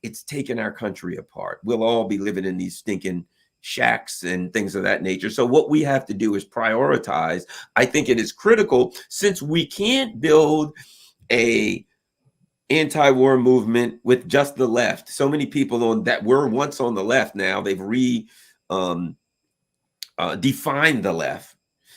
It's taken our country apart. We'll all be living in these stinking shacks and things of that nature. So what we have to do is prioritize. I think it is critical, since we can't build a anti-war movement with just the left. So many people that were once on the left, now they've defined the left.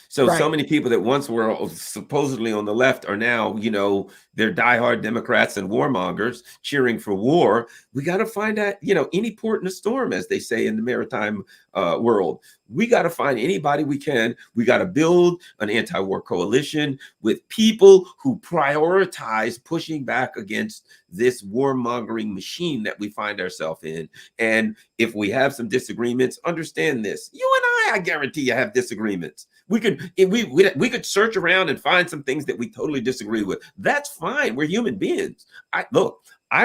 So many people that once were supposedly on the left are now, they're diehard Democrats and warmongers cheering for war. We got to find out, any port in a storm, as they say in the maritime world. We got to find anybody we can. We got to build an anti-war coalition with people who prioritize pushing back against this warmongering machine that we find ourselves in. And if we have some disagreements, understand this: you and I guarantee you have disagreements. We could search around and find some things that we totally disagree with. That's fine. We're human beings. I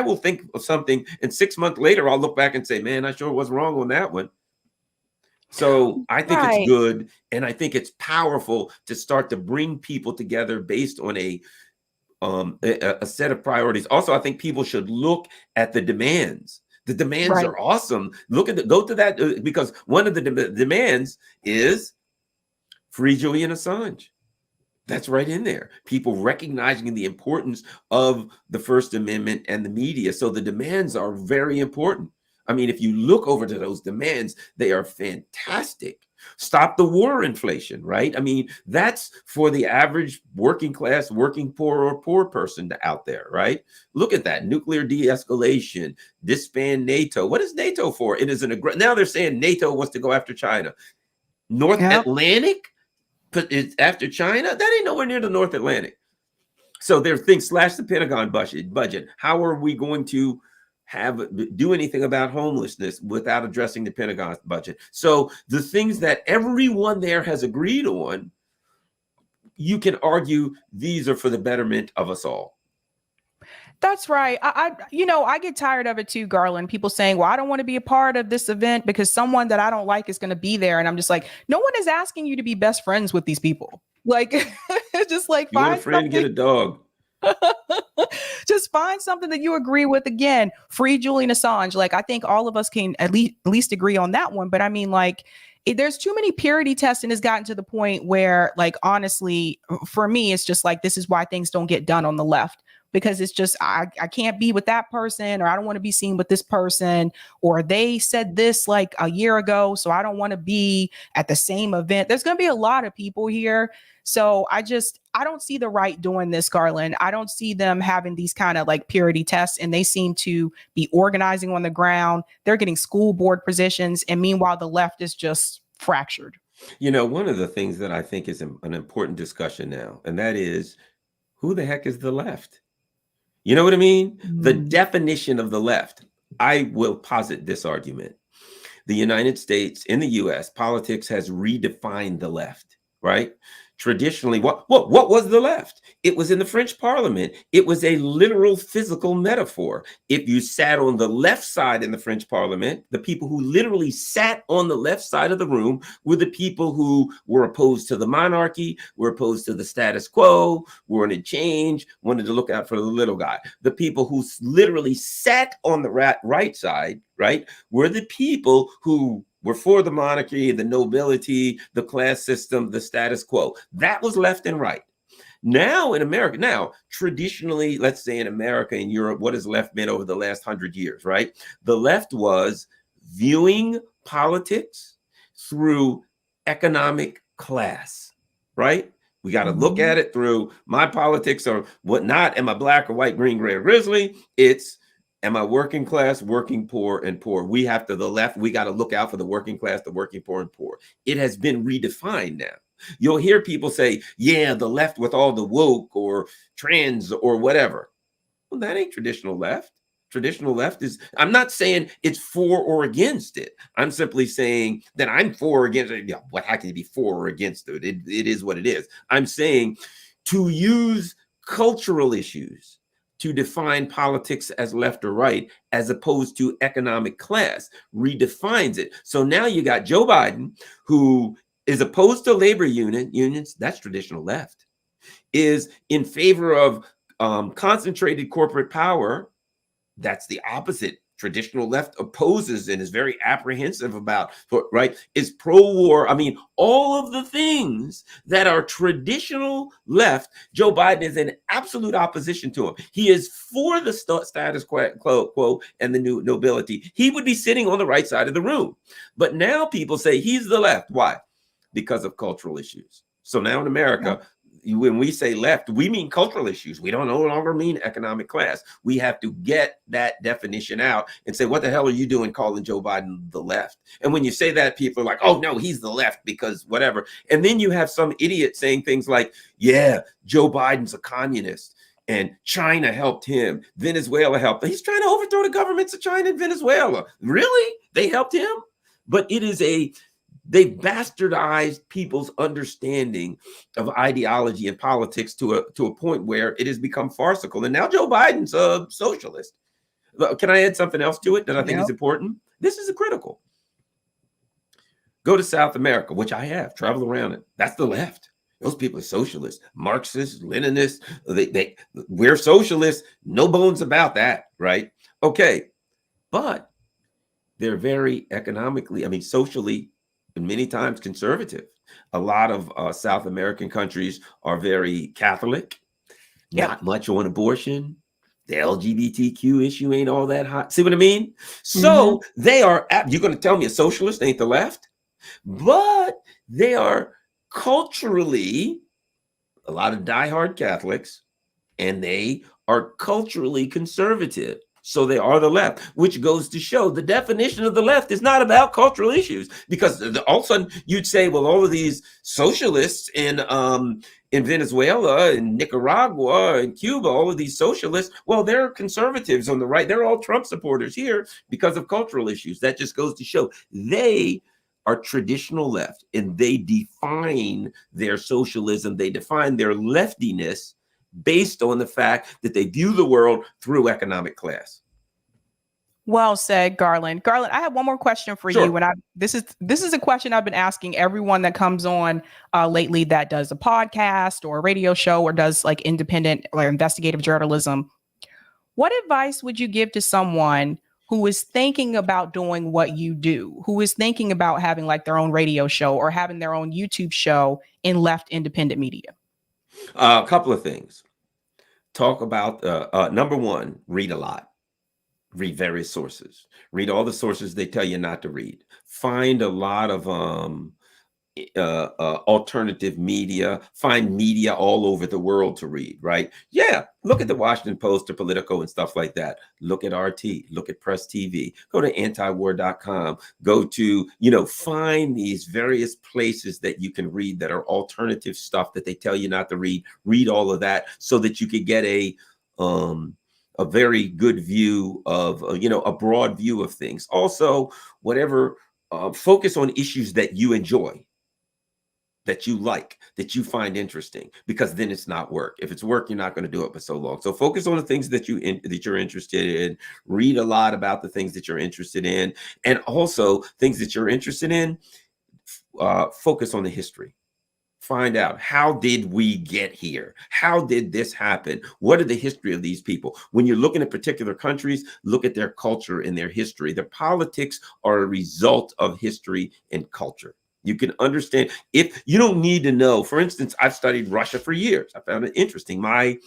will think of something, and 6 months later, I'll look back and say, man, I sure was wrong on that one. So I think it's good, and I think it's powerful to start to bring people together based on a set of priorities. Also, I think people should look at the demands. The demands are awesome. Go to that, because one of the demands is free Julian Assange. That's right in there. People recognizing the importance of the First Amendment and the media. So the demands are very important. I mean, if you look over to those demands, they are fantastic. Stop the war inflation, right? I mean, that's for the average working class, working poor, or poor person out there, right? Look at that. Nuclear de-escalation, disband NATO. What is NATO for? It is now they're saying NATO wants to go after China. North Atlantic? But it's after China? That ain't nowhere near the North Atlantic. So there are things, slash the Pentagon budget. How are we going to do anything about homelessness without addressing the Pentagon budget? So the things that everyone there has agreed on, you can argue these are for the betterment of us all. That's right. I get tired of it too, Garland. People saying, well, I don't want to be a part of this event because someone that I don't like is going to be there. And I'm just like, no one is asking you to be best friends with these people. Like, just like, you want a friend, get a dog. Just find something that you agree with. Again, free Julian Assange. Like, I think all of us can at least agree on that one. But I mean, like, there's too many purity tests, and it's gotten to the point where, like, honestly, for me, it's just like, this is why things don't get done on the left. Because it's just, I can't be with that person, or I don't want to be seen with this person, or they said this like a year ago, so I don't want to be at the same event. There's going to be a lot of people here. So I don't see the right doing this, Garland. I don't see them having these kind of like purity tests, and they seem to be organizing on the ground. They're getting school board positions. And meanwhile, the left is just fractured. One of the things that I think is an important discussion now, and that is, who the heck is the left? You know what I mean? The definition of the left. I will posit this argument. The United States, in the US, politics has redefined the left, right? traditionally, what was the left? It was in the French Parliament. It was a literal physical metaphor. If you sat on the left side in the French Parliament, the people who literally sat on the left side of the room were the people who were opposed to the monarchy, were opposed to the status quo, wanted change, wanted to look out for the little guy. The people who literally sat on the right side, right, were the people who were for the monarchy, the nobility, the class system, the status quo. That was left and right. Now in America, traditionally, let's say in America and Europe, what has left been over the last 100 years, right? The left was viewing politics through economic class, right? We got to look at it through my politics or whatnot. Am I black or white, green, gray, or grizzly? It's am I working class, working poor, and poor? We have to the left. We got to look out for the working class, the working poor, and poor. It has been redefined now. You'll hear people say, yeah, the left with all the woke or trans or whatever. Well, that ain't traditional left. Traditional left is, I'm not saying it's for or against it. I'm simply saying that I'm for or against it. Yeah, how can you be for or against it? It is what it is. I'm saying to use cultural issues to define politics as left or right, as opposed to economic class, redefines it. So now you got Joe Biden, who is opposed to labor unions, that's traditional left, is in favor of concentrated corporate power, that's the opposite. Traditional left opposes and is very apprehensive about, right, is pro-war. I mean, all of the things that are traditional left, Joe Biden is in absolute opposition to him. He is for the status quo and the new nobility. He would be sitting on the right side of the room. But now people say he's the left. Why? Because of cultural issues. So now in America, when we say left, we mean cultural issues. We don't no longer mean economic class. We have to get that definition out and say, what the hell are you doing calling Joe Biden the left? And when you say that, people are like, oh, no, he's the left because whatever. And then you have some idiot saying things like, yeah, Joe Biden's a communist and China helped him. Venezuela helped him. He's trying to overthrow the governments of China and Venezuela. Really? They helped him? But it is they've bastardized people's understanding of ideology and politics to a point where it has become farcical. And now Joe Biden's a socialist. Can I add something else to it that I think is important? This is critical. Go to South America, which I have, travel around it. That's the left. Those people are socialists, Marxists, Leninists. We're socialists. No bones about that, right? Okay. But they're very economically, socially, and many times conservative. A lot of South American countries are very Catholic, not much on abortion. The LGBTQ issue ain't all that hot. See what I mean? So they are, you're going to tell me a socialist ain't the left, but they are culturally a lot of diehard Catholics, and they are culturally conservative. So they are the left, which goes to show the definition of the left is not about cultural issues, because all of a sudden you'd say, well, all of these socialists in Venezuela and Nicaragua and Cuba, all of these socialists, well, they're conservatives on the right. They're all Trump supporters here because of cultural issues. That just goes to show they are traditional left, and they define their socialism. They define their leftiness based on the fact that they view the world through economic class. Well said, Garland. Garland, I have one more question for you. And this is a question I've been asking everyone that comes on lately that does a podcast or a radio show or does like independent or investigative journalism. What advice would you give to someone who is thinking about doing what you do, who is thinking about having like their own radio show or having their own YouTube show in left independent media? A couple of things. Talk about, number one, read a lot. Read various sources. Read all the sources they tell you not to read. Find a lot of alternative media. Find media all over the world to read, right? Yeah, look at the Washington Post or Politico and stuff like that. Look at RT. Look at Press TV. Go to antiwar.com. Go to, find these various places that you can read that are alternative stuff that they tell you not to read. Read all of that so that you could get a very good view of, a broad view of things. Also, focus on issues that you enjoy. that you like, that you find interesting, because then it's not work. If it's work, you're not going to do it for so long. So focus on the things that you're interested in. Read a lot about the things that you're interested in, and also things that you're interested in. Focus on the history. Find out, how did we get here? How did this happen? What are the history of these people? When you're looking at particular countries, look at their culture and their history. Their politics are a result of history and culture. You can understand, if you don't need to know. For instance, I've studied Russia for years. I found it interesting. My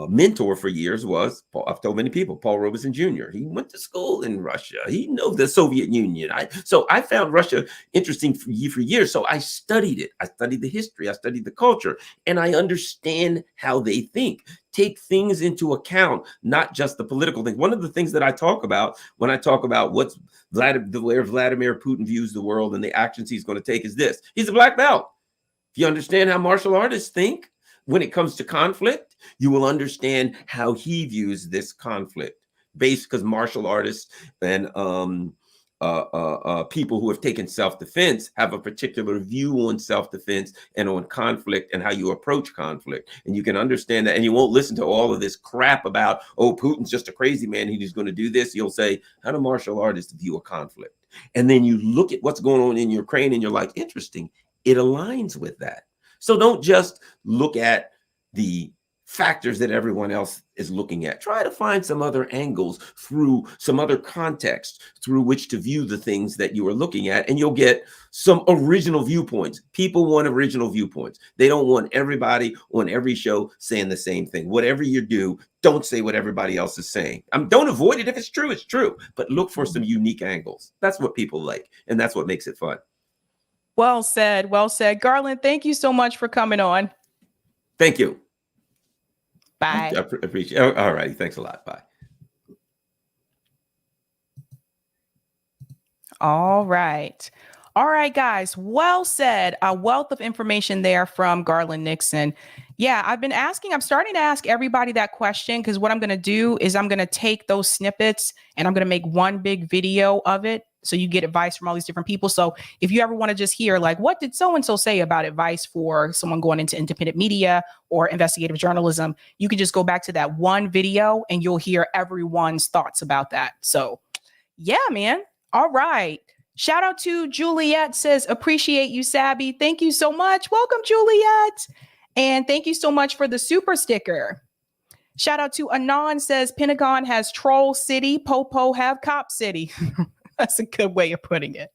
mentor for years was, I've told many people, Paul Robeson Jr. He went to school in Russia. He knows the Soviet Union. So I found Russia interesting for years. So I studied it. I studied the history. I studied the culture, and I understand how they think. Take things into account, not just the political things. One of the things that I talk about when I talk about where Vladimir Putin views the world and the actions he's going to take is this: he's a black belt. If you understand how martial artists think when it comes to conflict, you will understand how he views this conflict, because martial artists and people who have taken self-defense have a particular view on self-defense and on conflict and how you approach conflict. And you can understand that, and you won't listen to all of this crap about, oh, Putin's just a crazy man, he's going to do this. You'll say, how do martial artists view a conflict? And then you look at what's going on in Ukraine and you're like, interesting, it aligns with that. So don't just look at the factors that everyone else is looking at. Try to find some other angles, through some other context through which to view the things that you are looking at, and you'll get some original viewpoints. People want original viewpoints. They don't want everybody on every show saying the same thing. Whatever you do, don't say what everybody else is saying. Don't avoid it. If it's true, it's true. But look for some unique angles. That's what people like, and that's what makes it fun. Well said. Well said. Garland, thank you so much for coming on. Thank you. Bye. I appreciate it. All righty. Thanks a lot. Bye. All right. All right, guys. Well said. A wealth of information there from Garland Nixon. Yeah, I'm starting to ask everybody that question, because what I'm going to do is I'm going to take those snippets and I'm going to make one big video of it. So you get advice from all these different people. So if you ever want to just hear, like, what did so-and-so say about advice for someone going into independent media or investigative journalism, you can just go back to that one video and you'll hear everyone's thoughts about that. So yeah, man. All right. Shout out to Juliet, says, appreciate you, Sabby. Thank you so much. Welcome, Juliet. And thank you so much for the super sticker. Shout out to Anon, says, Pentagon has troll city, Popo have cop city. That's a good way of putting it.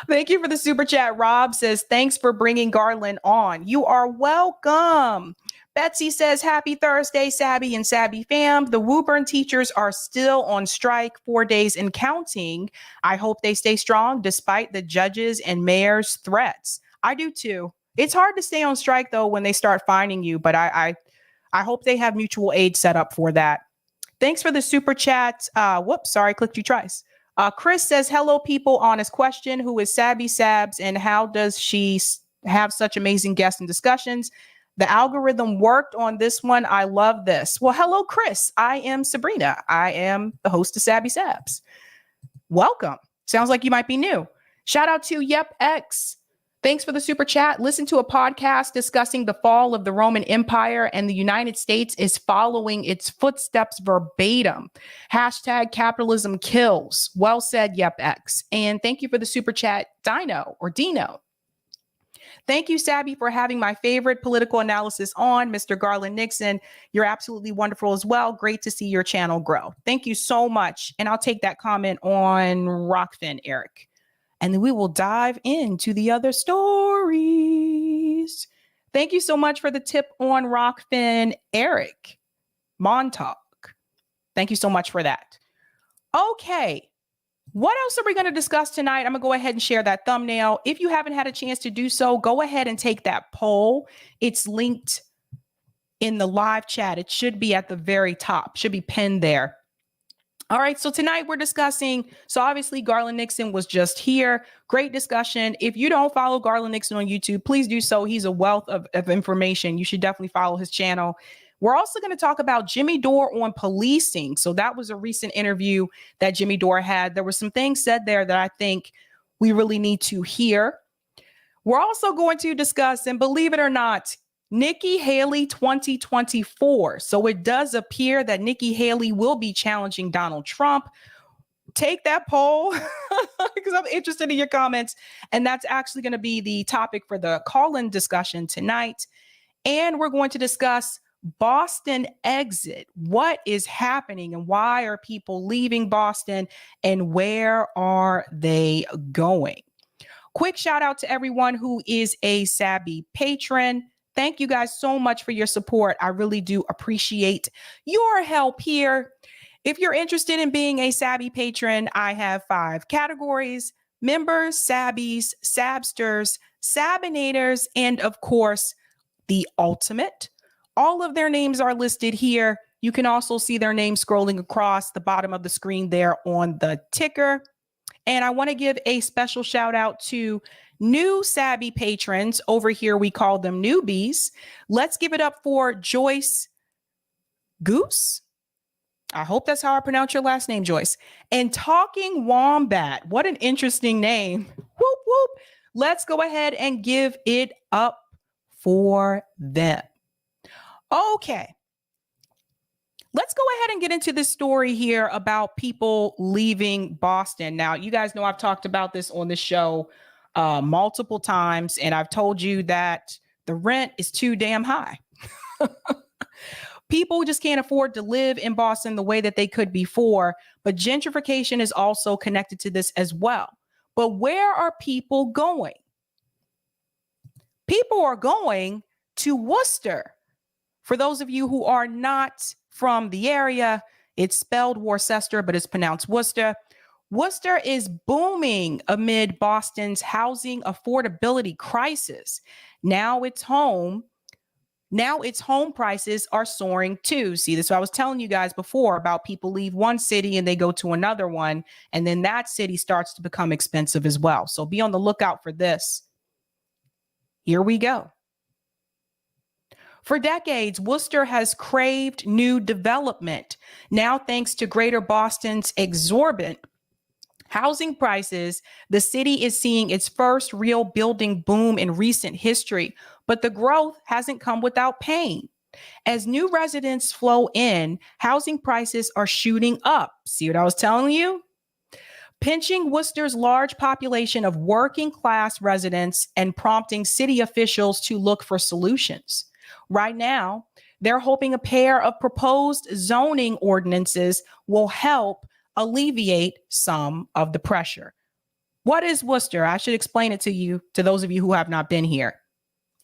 Thank you for the super chat. Rob says, thanks for bringing Garland on. You are welcome. Betsy says, happy Thursday, Sabby and Sabby fam. The Woburn teachers are still on strike, 4 days and counting. I hope they stay strong despite the judges and mayor's threats. I do too. It's hard to stay on strike though when they start fining you, but I hope they have mutual aid set up for that. Thanks for the super chat. Clicked you twice. Chris says, hello, people. Honest question. Who is Sabby Sabs and how does she have such amazing guests and discussions? The algorithm worked on this one. I love this. Well, hello, Chris. I am Sabrina. I am the host of Sabby Sabs. Welcome. Sounds like you might be new. Shout out to YepX. Thanks for the super chat. Listen to a podcast discussing the fall of the Roman Empire, and the United States is following its footsteps verbatim. Hashtag capitalism kills. Well said, YepX. And thank you for the super chat, Dino. Thank you, Sabby, for having my favorite political analysis on, Mr. Garland Nixon. You're absolutely wonderful as well. Great to see your channel grow. Thank you so much. And I'll take that comment on Rockfin, Eric. And then we will dive into the other stories. Thank you so much for the tip on Rockfin, Eric Montauk. Thank you so much for that. Okay. What else are we going to discuss tonight? I'm going to go ahead and share that thumbnail. If you haven't had a chance to do so, go ahead and take that poll. It's linked in the live chat. It should be at the very top, should be pinned there. All right, so tonight we're discussing, so obviously Garland Nixon was just here. Great discussion. If you don't follow Garland Nixon on YouTube, please do so. He's a wealth of information. You should definitely follow his channel. We're also going to talk about Jimmy Dore on policing. So that was a recent interview that Jimmy Dore had. There were some things said there that I think we really need to hear. We're also going to discuss, and believe it or not, Nikki Haley 2024. So it does appear that Nikki Haley will be challenging Donald Trump. Take that poll because I'm interested in your comments. And that's actually going to be the topic for the call-in discussion tonight. And we're going to discuss Boston exit. What is happening and why are people leaving Boston and where are they going? Quick shout out to everyone who is a Sabby patron. Thank you guys so much for your support. I really do appreciate your help here. If you're interested in being a Sabby patron, I have 5 categories: members, Sabbies, Sabsters, Sabinators, and of course, the ultimate. All of their names are listed here. You can also see their names scrolling across the bottom of the screen there on the ticker. And I want to give a special shout out to new Sabby patrons. Over here, we call them newbies. Let's give it up for Joyce Goose. I hope that's how I pronounce your last name, Joyce. And Talking Wombat. What an interesting name. Whoop, whoop. Let's go ahead and give it up for them. Okay. Let's go ahead and get into this story here about people leaving Boston. Now, you guys know I've talked about this on the show multiple times, and I've told you that the rent is too damn high. People just can't afford to live in Boston the way that they could before, but gentrification is also connected to this as well. But where are people going? People are going to Worcester. For those of you who are not from the area, it's spelled Worcester, but it's pronounced Worcester. Worcester is booming amid Boston's housing affordability crisis. Now its home prices are soaring too. See, this is what I was telling you guys before about people leave one city and they go to another one, and then that city starts to become expensive as well. So be on the lookout for this. Here we go. For decades, Worcester has craved new development. Now, thanks to Greater Boston's exorbitant housing prices, the city is seeing its first real building boom in recent history. But the growth hasn't come without pain. As new residents flow in, housing prices are shooting up. See what I was telling you? Pinching Worcester's large population of working class residents and prompting city officials to look for solutions. Right now, they're hoping a pair of proposed zoning ordinances will help alleviate some of the pressure. What is Worcester? I should explain it to you, to those of you who have not been here.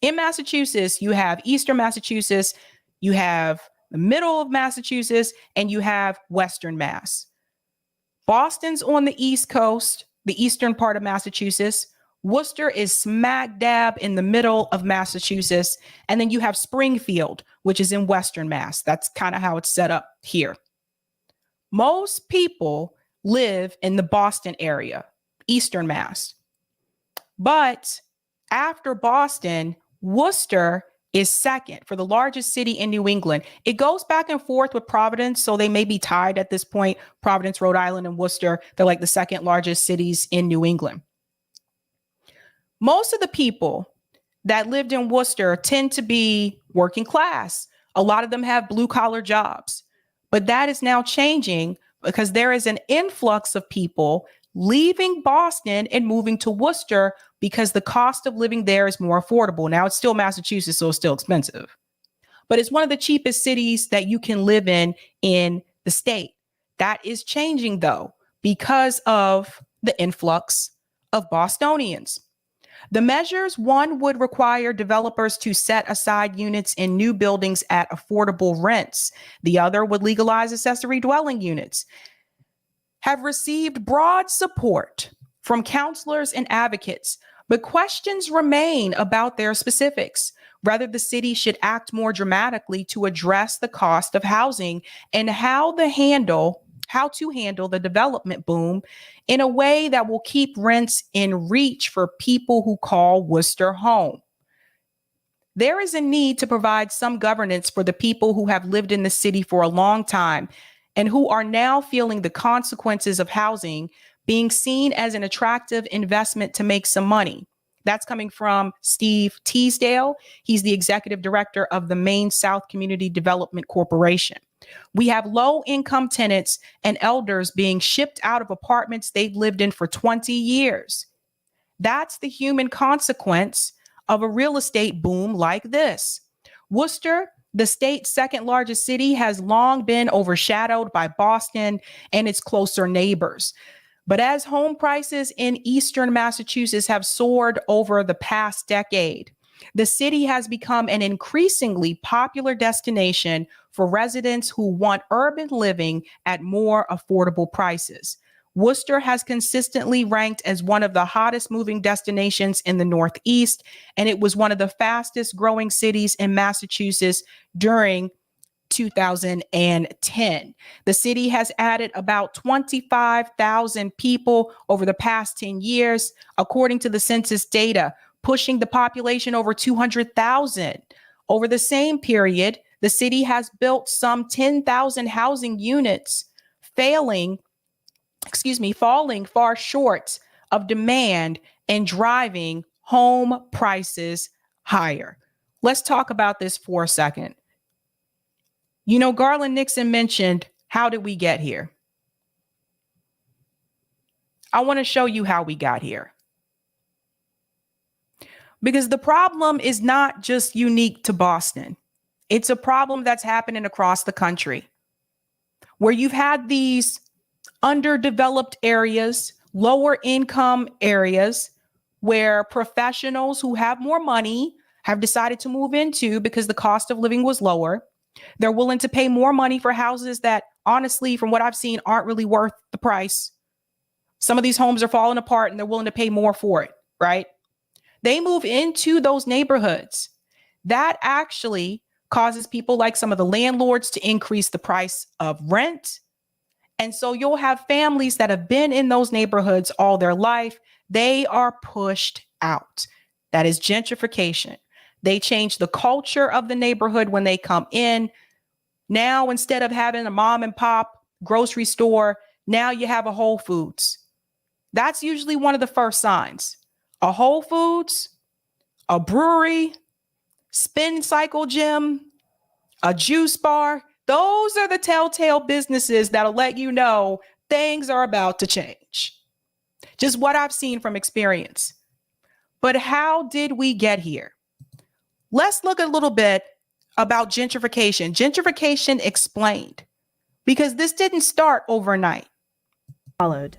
In Massachusetts, you have Eastern Massachusetts, you have the middle of Massachusetts, and you have Western Mass. Boston's on the East Coast, the eastern part of Massachusetts. Worcester is smack dab in the middle of Massachusetts. And then you have Springfield, which is in Western Mass. That's kind of how it's set up here. Most people live in the Boston area, Eastern Mass. But after Boston, Worcester is second for the largest city in New England. It goes back and forth with Providence, so they may be tied at this point. Providence, Rhode Island, and Worcester, they're like the second largest cities in New England. Most of the people that lived in Worcester tend to be working class. A lot of them have blue collar jobs, but that is now changing because there is an influx of people leaving Boston and moving to Worcester because the cost of living there is more affordable. Now it's still Massachusetts, so it's still expensive, but it's one of the cheapest cities that you can live in the state. That is changing though, because of the influx of Bostonians. The measures, one, would require developers to set aside units in new buildings at affordable rents. The other would legalize accessory dwelling units. Have received broad support from counselors and advocates, but questions remain about their specifics. Whether the city should act more dramatically to address the cost of housing and how to handle the development boom in a way that will keep rents in reach for people who call Worcester home. There is a need to provide some governance for the people who have lived in the city for a long time and who are now feeling the consequences of housing being seen as an attractive investment to make some money. That's coming from Steve Teasdale. He's the executive director of the Maine South Community Development Corporation. We have low-income tenants and elders being shipped out of apartments they've lived in for 20 years. That's the human consequence of a real estate boom like this. Worcester, the state's second largest city, has long been overshadowed by Boston and its closer neighbors. But as home prices in eastern Massachusetts have soared over the past decade, the city has become an increasingly popular destination for residents who want urban living at more affordable prices. Worcester has consistently ranked as one of the hottest moving destinations in the Northeast, and it was one of the fastest growing cities in Massachusetts during 2010. The city has added about 25,000 people over the past 10 years, according to the census data, pushing the population over 200,000. Over the same period, the city has built some 10,000 housing units, falling far short of demand and driving home prices higher. Let's talk about this for a second. You know, Garland Nixon mentioned, how did we get here? I want to show you how we got here. Because the problem is not just unique to Boston. It's a problem that's happening across the country, where you've had these underdeveloped areas, lower income areas, where professionals who have more money have decided to move into because the cost of living was lower. They're willing to pay more money for houses that, honestly, from what I've seen, aren't really worth the price. Some of these homes are falling apart and they're willing to pay more for it, right? They move into those neighborhoods. That actually causes people like some of the landlords to increase the price of rent. And so you'll have families that have been in those neighborhoods all their life. They are pushed out. That is gentrification. They change the culture of the neighborhood when they come in. Now, instead of having a mom and pop grocery store, now you have a Whole Foods. That's usually one of the first signs. A Whole Foods, a brewery, spin cycle gym, a juice bar. Those are the telltale businesses that'll let you know things are about to change. Just what I've seen from experience. But how did we get here? Let's look a little bit about gentrification. Gentrification explained, because this didn't start overnight. Followed.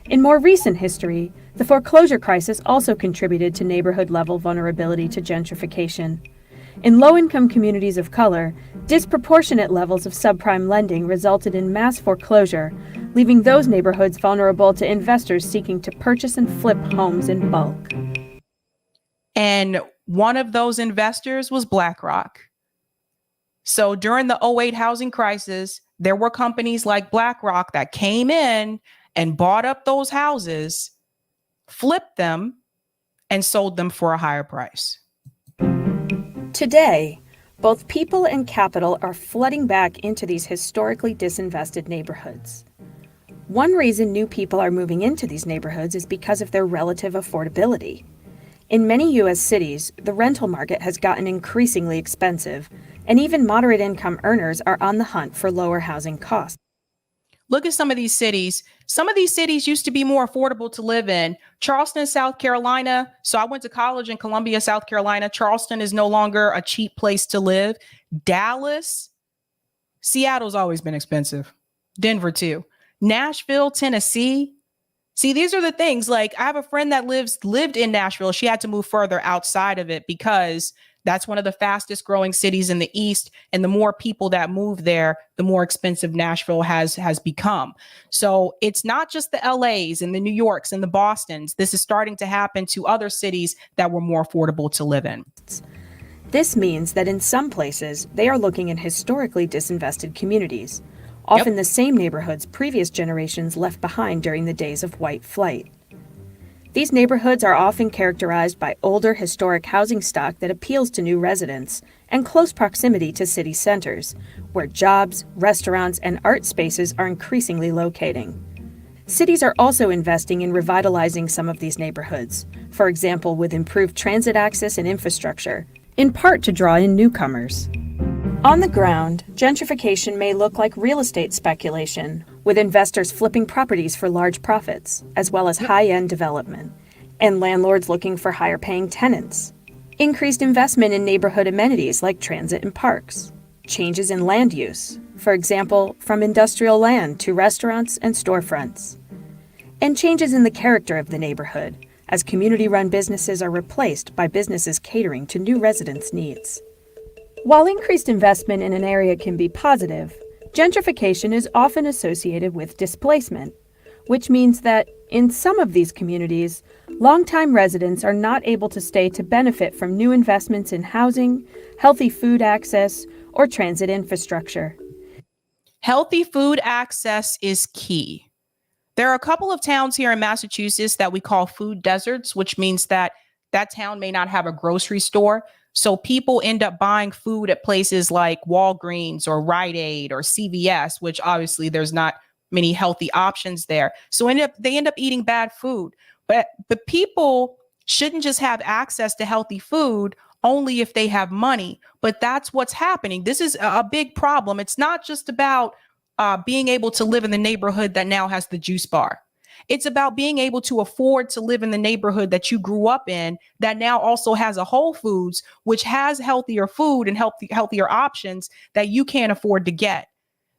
In more recent history, the foreclosure crisis also contributed to neighborhood-level vulnerability to gentrification. In low-income communities of color, disproportionate levels of subprime lending resulted in mass foreclosure, leaving those neighborhoods vulnerable to investors seeking to purchase and flip homes in bulk. And one of those investors was BlackRock. So during the 2008 housing crisis, there were companies like BlackRock that came in and bought up those houses, flipped them, and sold them for a higher price. Today, both people and capital are flooding back into these historically disinvested neighborhoods. One reason new people are moving into these neighborhoods is because of their relative affordability. In many U.S. cities, the rental market has gotten increasingly expensive, and even moderate income earners are on the hunt for lower housing costs. Look at some of these cities. Some of these cities used to be more affordable to live in. Charleston, South Carolina. So I went to college in Columbia, South Carolina. Charleston is no longer a cheap place to live. Dallas, Seattle's always been expensive. Denver too. Nashville, Tennessee. See, these are the things. Like, I have a friend that lived in Nashville. She had to move further outside of it because that's one of the fastest growing cities in the East. And the more people that move there, the more expensive Nashville has become. So it's not just the LAs and the New Yorks and the Bostons. This is starting to happen to other cities that were more affordable to live in. This means that in some places, they are looking in historically disinvested communities, often the same neighborhoods previous generations left behind during the days of white flight. These neighborhoods are often characterized by older historic housing stock that appeals to new residents and close proximity to city centers, where jobs, restaurants, and art spaces are increasingly locating. Cities are also investing in revitalizing some of these neighborhoods, for example, with improved transit access and infrastructure, in part to draw in newcomers. On the ground, gentrification may look like real estate speculation, with investors flipping properties for large profits, as well as high-end development, and landlords looking for higher-paying tenants. Increased investment in neighborhood amenities like transit and parks. Changes in land use, for example, from industrial land to restaurants and storefronts. And changes in the character of the neighborhood, as community-run businesses are replaced by businesses catering to new residents' needs. While increased investment in an area can be positive, gentrification is often associated with displacement, which means that in some of these communities, longtime residents are not able to stay to benefit from new investments in housing, healthy food access, or transit infrastructure. Healthy food access is key. There are a couple of towns here in Massachusetts that we call food deserts, which means that that town may not have a grocery store. So people end up buying food at places like Walgreens or Rite Aid or CVS, which obviously there's not many healthy options there. So they end up eating bad food. But people shouldn't just have access to healthy food only if they have money. But that's what's happening. This is a big problem. It's not just about being able to live in the neighborhood that now has the juice bar. It's about being able to afford to live in the neighborhood that you grew up in that now also has a Whole Foods, which has healthier food and healthier options that you can't afford to get.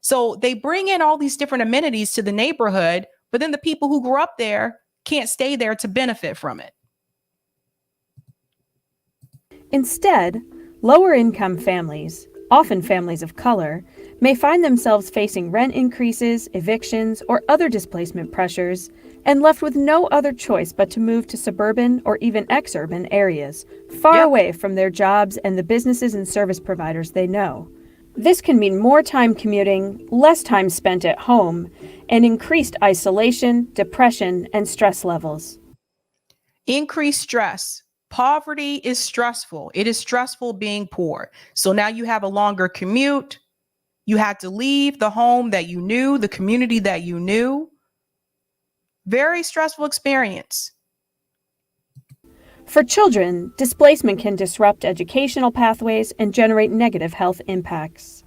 So they bring in all these different amenities to the neighborhood, but then the people who grew up there can't stay there to benefit from it. Instead, lower-income families, often families of color, may find themselves facing rent increases, evictions, or other displacement pressures, and left with no other choice but to move to suburban or even exurban areas, far away from their jobs and the businesses and service providers they know. This can mean more time commuting, less time spent at home, and increased isolation, depression, and stress levels. Increased stress. Poverty is stressful. It is stressful being poor. So now you have a longer commute. You had to leave the home that you knew, the community that you knew. Very stressful experience. For children, displacement can disrupt educational pathways and generate negative health impacts.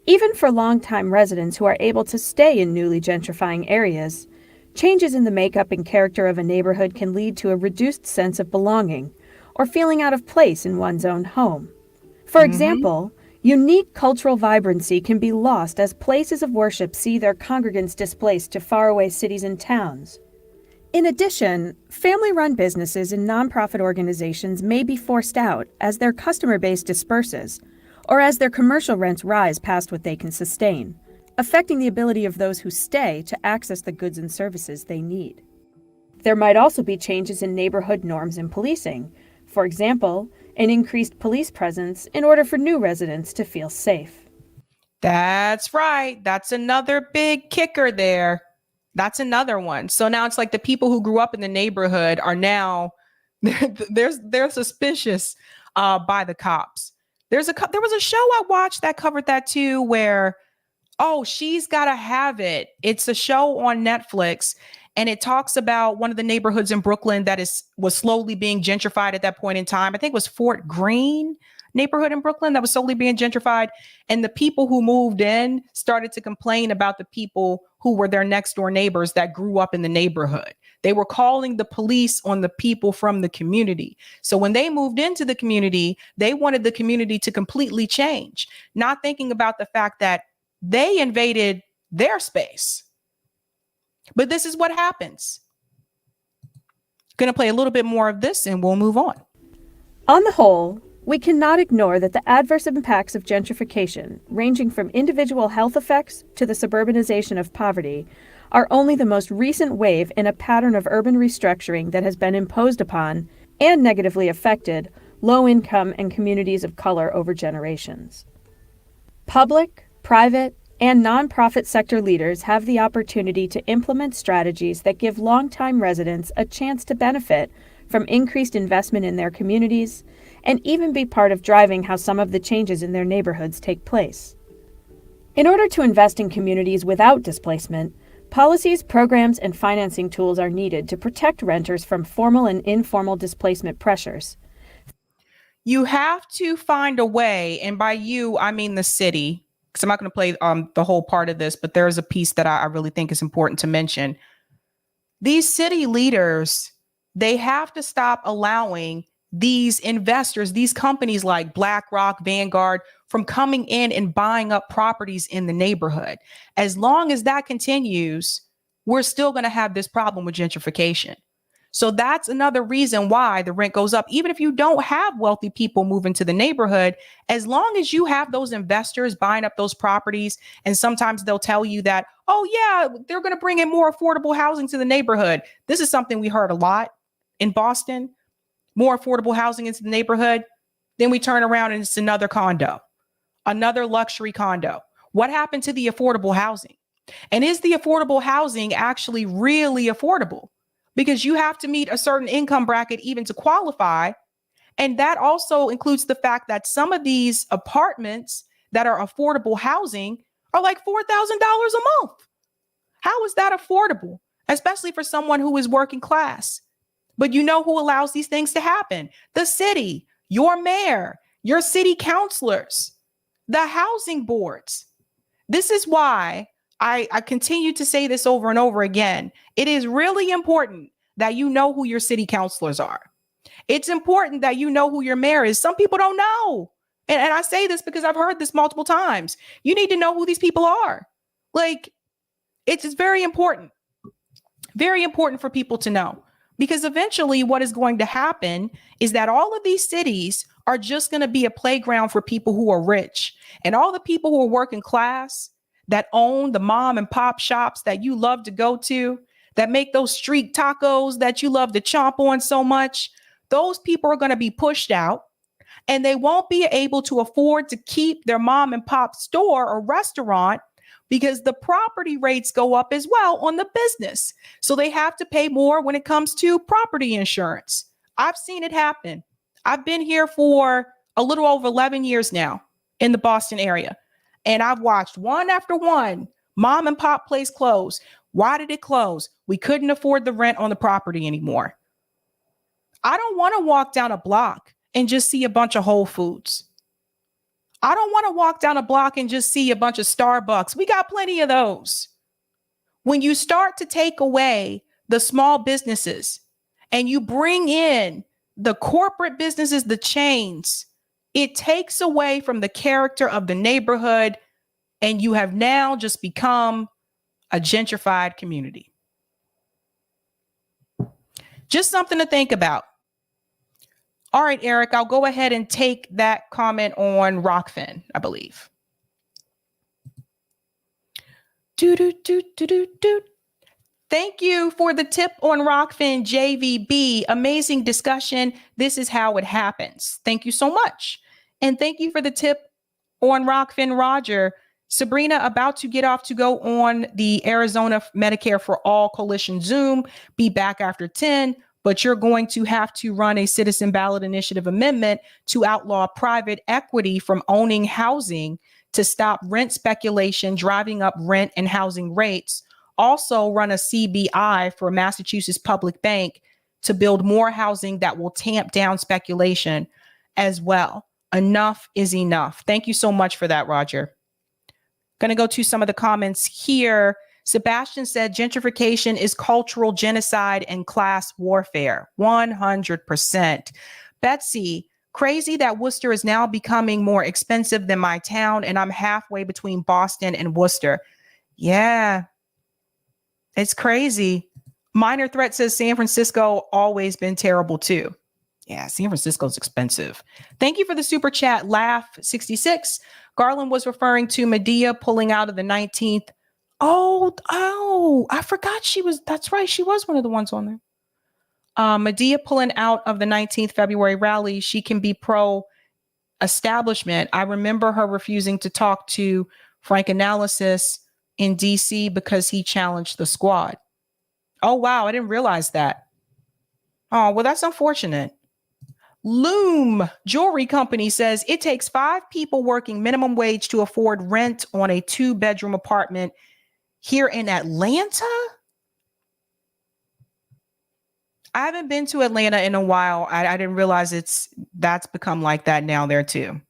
Even for longtime residents who are able to stay in newly gentrifying areas, changes in the makeup and character of a neighborhood can lead to a reduced sense of belonging or feeling out of place in one's own home. For example, unique cultural vibrancy can be lost as places of worship see their congregants displaced to faraway cities and towns. In addition, family-run businesses and nonprofit organizations may be forced out as their customer base disperses or as their commercial rents rise past what they can sustain, affecting the ability of those who stay to access the goods and services they need. There might also be changes in neighborhood norms and policing. For example, an increased police presence in order for new residents to feel safe. That's right. That's another big kicker there. That's another one. So now it's like the people who grew up in the neighborhood are now, they're suspicious by the cops. There was a show I watched that covered that too, where, oh, She's Gotta Have It. It's a show on Netflix. And it talks about one of the neighborhoods in Brooklyn that was slowly being gentrified at that point in time. I think it was Fort Greene neighborhood in Brooklyn that was slowly being gentrified. And the people who moved in started to complain about the people who were their next door neighbors that grew up in the neighborhood. They were calling the police on the people from the community. So when they moved into the community, they wanted the community to completely change, not thinking about the fact that they invaded their space. But this is what happens. Going to play a little bit more of this and we'll move on. On the whole, we cannot ignore that the adverse impacts of gentrification, ranging from individual health effects to the suburbanization of poverty, are only the most recent wave in a pattern of urban restructuring that has been imposed upon and negatively affected low-income and communities of color over generations. Public, private, and nonprofit sector leaders have the opportunity to implement strategies that give longtime residents a chance to benefit from increased investment in their communities and even be part of driving how some of the changes in their neighborhoods take place. In order to invest in communities without displacement, Policies, programs, and financing tools are needed to protect renters from formal and informal displacement pressures. You have to find a way, and by you, I mean the city, because I'm not going to play the whole part of this, but there is a piece that I really think is important to mention. These city leaders, they have to stop allowing these investors, these companies like BlackRock, Vanguard, from coming in and buying up properties in the neighborhood. As long as that continues, we're still going to have this problem with gentrification. So that's another reason why the rent goes up. Even if you don't have wealthy people moving to the neighborhood, as long as you have those investors buying up those properties, and sometimes they'll tell you that, oh yeah, they're going to bring in more affordable housing to the neighborhood. This is something we heard a lot in Boston, more affordable housing into the neighborhood. Then we turn around and it's another condo, another luxury condo. What happened to the affordable housing? And is the affordable housing actually really affordable? Because you have to meet a certain income bracket even to qualify. And that also includes the fact that some of these apartments that are affordable housing are like $4,000 a month. How is that affordable, especially for someone who is working class? But you know who allows these things to happen? The city, your mayor, your city councilors, the housing boards. This is why I continue to say this over and over again. It is really important that you know who your city councilors are. It's important that you know who your mayor is. Some people don't know. And I say this because I've heard this multiple times. You need to know who these people are. Like, it's very important for people to know. Because eventually what is going to happen is that all of these cities are just going to be a playground for people who are rich. And all the people who are working class, that own the mom and pop shops that you love to go to, that make those street tacos that you love to chomp on so much, those people are going to be pushed out, and they won't be able to afford to keep their mom and pop store or restaurant because the property rates go up as well on the business. So they have to pay more when it comes to property insurance. I've seen it happen. I've been here for a little over 11 years now in the Boston area. And I've watched one after one, mom and pop place close. Why did it close? We couldn't afford the rent on the property anymore. I don't want to walk down a block and just see a bunch of Whole Foods. I don't want to walk down a block and just see a bunch of Starbucks. We got plenty of those. When you start to take away the small businesses and you bring in the corporate businesses, the chains, it takes away from the character of the neighborhood, and you have now just become a gentrified community. Just something to think about. All right, Eric, I'll go ahead and take that comment on Rockfin, I believe. Thank you for the tip on Rockfin, JVB. Amazing discussion. This is how it happens. Thank you so much. And thank you for the tip on Rockfin, Roger. Sabrina, about to get off to go on the Arizona Medicare for All Coalition Zoom. Be back after 10, but you're going to have to run a citizen ballot initiative amendment to outlaw private equity from owning housing to stop rent speculation, driving up rent and housing rates. Also run a CBI for Massachusetts Public Bank to build more housing that will tamp down speculation as well. Enough is enough. Thank you so much for that, Roger. Going to go to some of the comments here. Sebastian said gentrification is cultural genocide and class warfare. 100%. Betsy, crazy that Worcester is now becoming more expensive than my town, and I'm halfway between Boston and Worcester. Yeah, it's crazy. Minor Threat says San Francisco always been terrible too. Yeah, San Francisco's expensive. Thank you for the super chat, Laugh 66. Garland was referring to Medea pulling out of the 19th. Oh, I forgot that's right. She was one of the ones on there. Medea pulling out of the 19th February rally. She can be pro-establishment. I remember her refusing to talk to Frank Analysis in DC because he challenged the squad. Oh, wow. I didn't realize that. Oh, well, that's unfortunate. Loom Jewelry Company says it takes 5 people working minimum wage to afford rent on a 2-bedroom apartment here in Atlanta? I haven't been to Atlanta in a while. I didn't realize that's become like that now there too.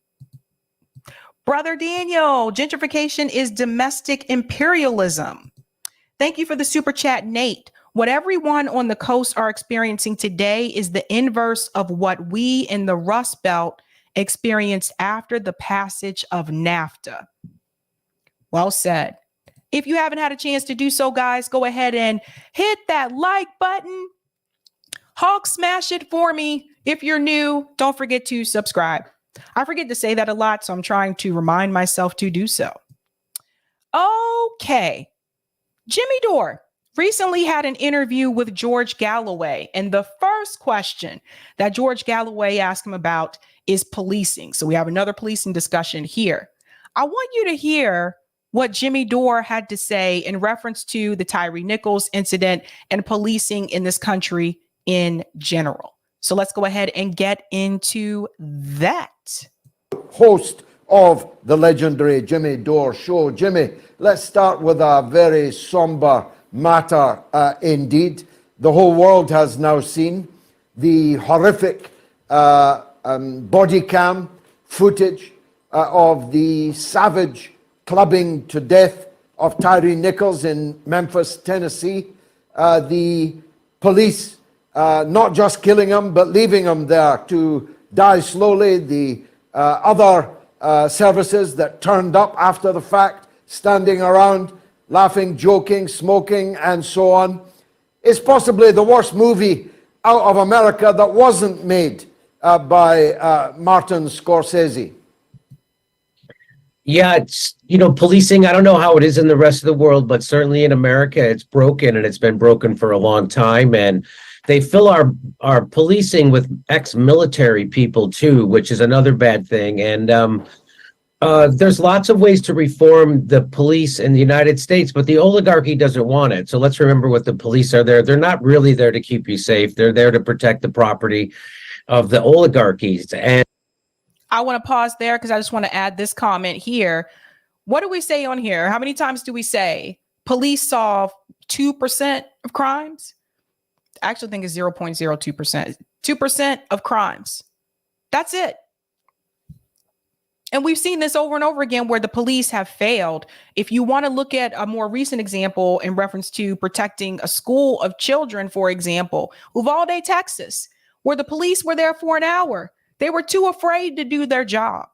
Brother Daniel, gentrification is domestic imperialism. Thank you for the super chat, Nate. What everyone on the coast are experiencing today is the inverse of what we in the Rust Belt experienced after the passage of NAFTA. Well said. If you haven't had a chance to do so, guys, go ahead and hit that like button. Hawk smash it for me. If you're new, don't forget to subscribe. I forget to say that a lot, so I'm trying to remind myself to do so. Okay. Jimmy Dore recently had an interview with George Galloway, and the first question that George Galloway asked him about is policing. So we have another policing discussion here. I want you to hear what Jimmy Dore had to say in reference to the Tyre Nichols incident and policing in this country in general. So let's go ahead and get into that. Host of the legendary Jimmy Dore show. Jimmy, let's start with a very somber matter indeed. The whole world has now seen the horrific body cam footage of the savage clubbing to death of Tyre Nichols in Memphis, Tennessee. The police not just killing him, but leaving him there to die slowly. The other services that turned up after the fact, standing around, laughing, joking, smoking, and so on. It's possibly the worst movie out of America that wasn't made by Martin Scorsese. Yeah, it's, policing, I don't know how it is in the rest of the world, but certainly in America, it's broken, and it's been broken for a long time. And they fill our policing with ex-military people too, which is another bad thing. And there's lots of ways to reform the police in the United States, but the oligarchy doesn't want it. So let's remember what the police are there. They're not really there to keep you safe. They're there to protect the property of the oligarchies. And I want to pause there because I just want to add this comment here. What do we say on here? How many times do we say police solve 2% of crimes? I actually think it's 0.02%. 2% of crimes. That's it. And we've seen this over and over again where the police have failed. If you want to look at a more recent example in reference to protecting a school of children, for example, Uvalde, Texas, where the police were there for an hour. They were too afraid to do their job.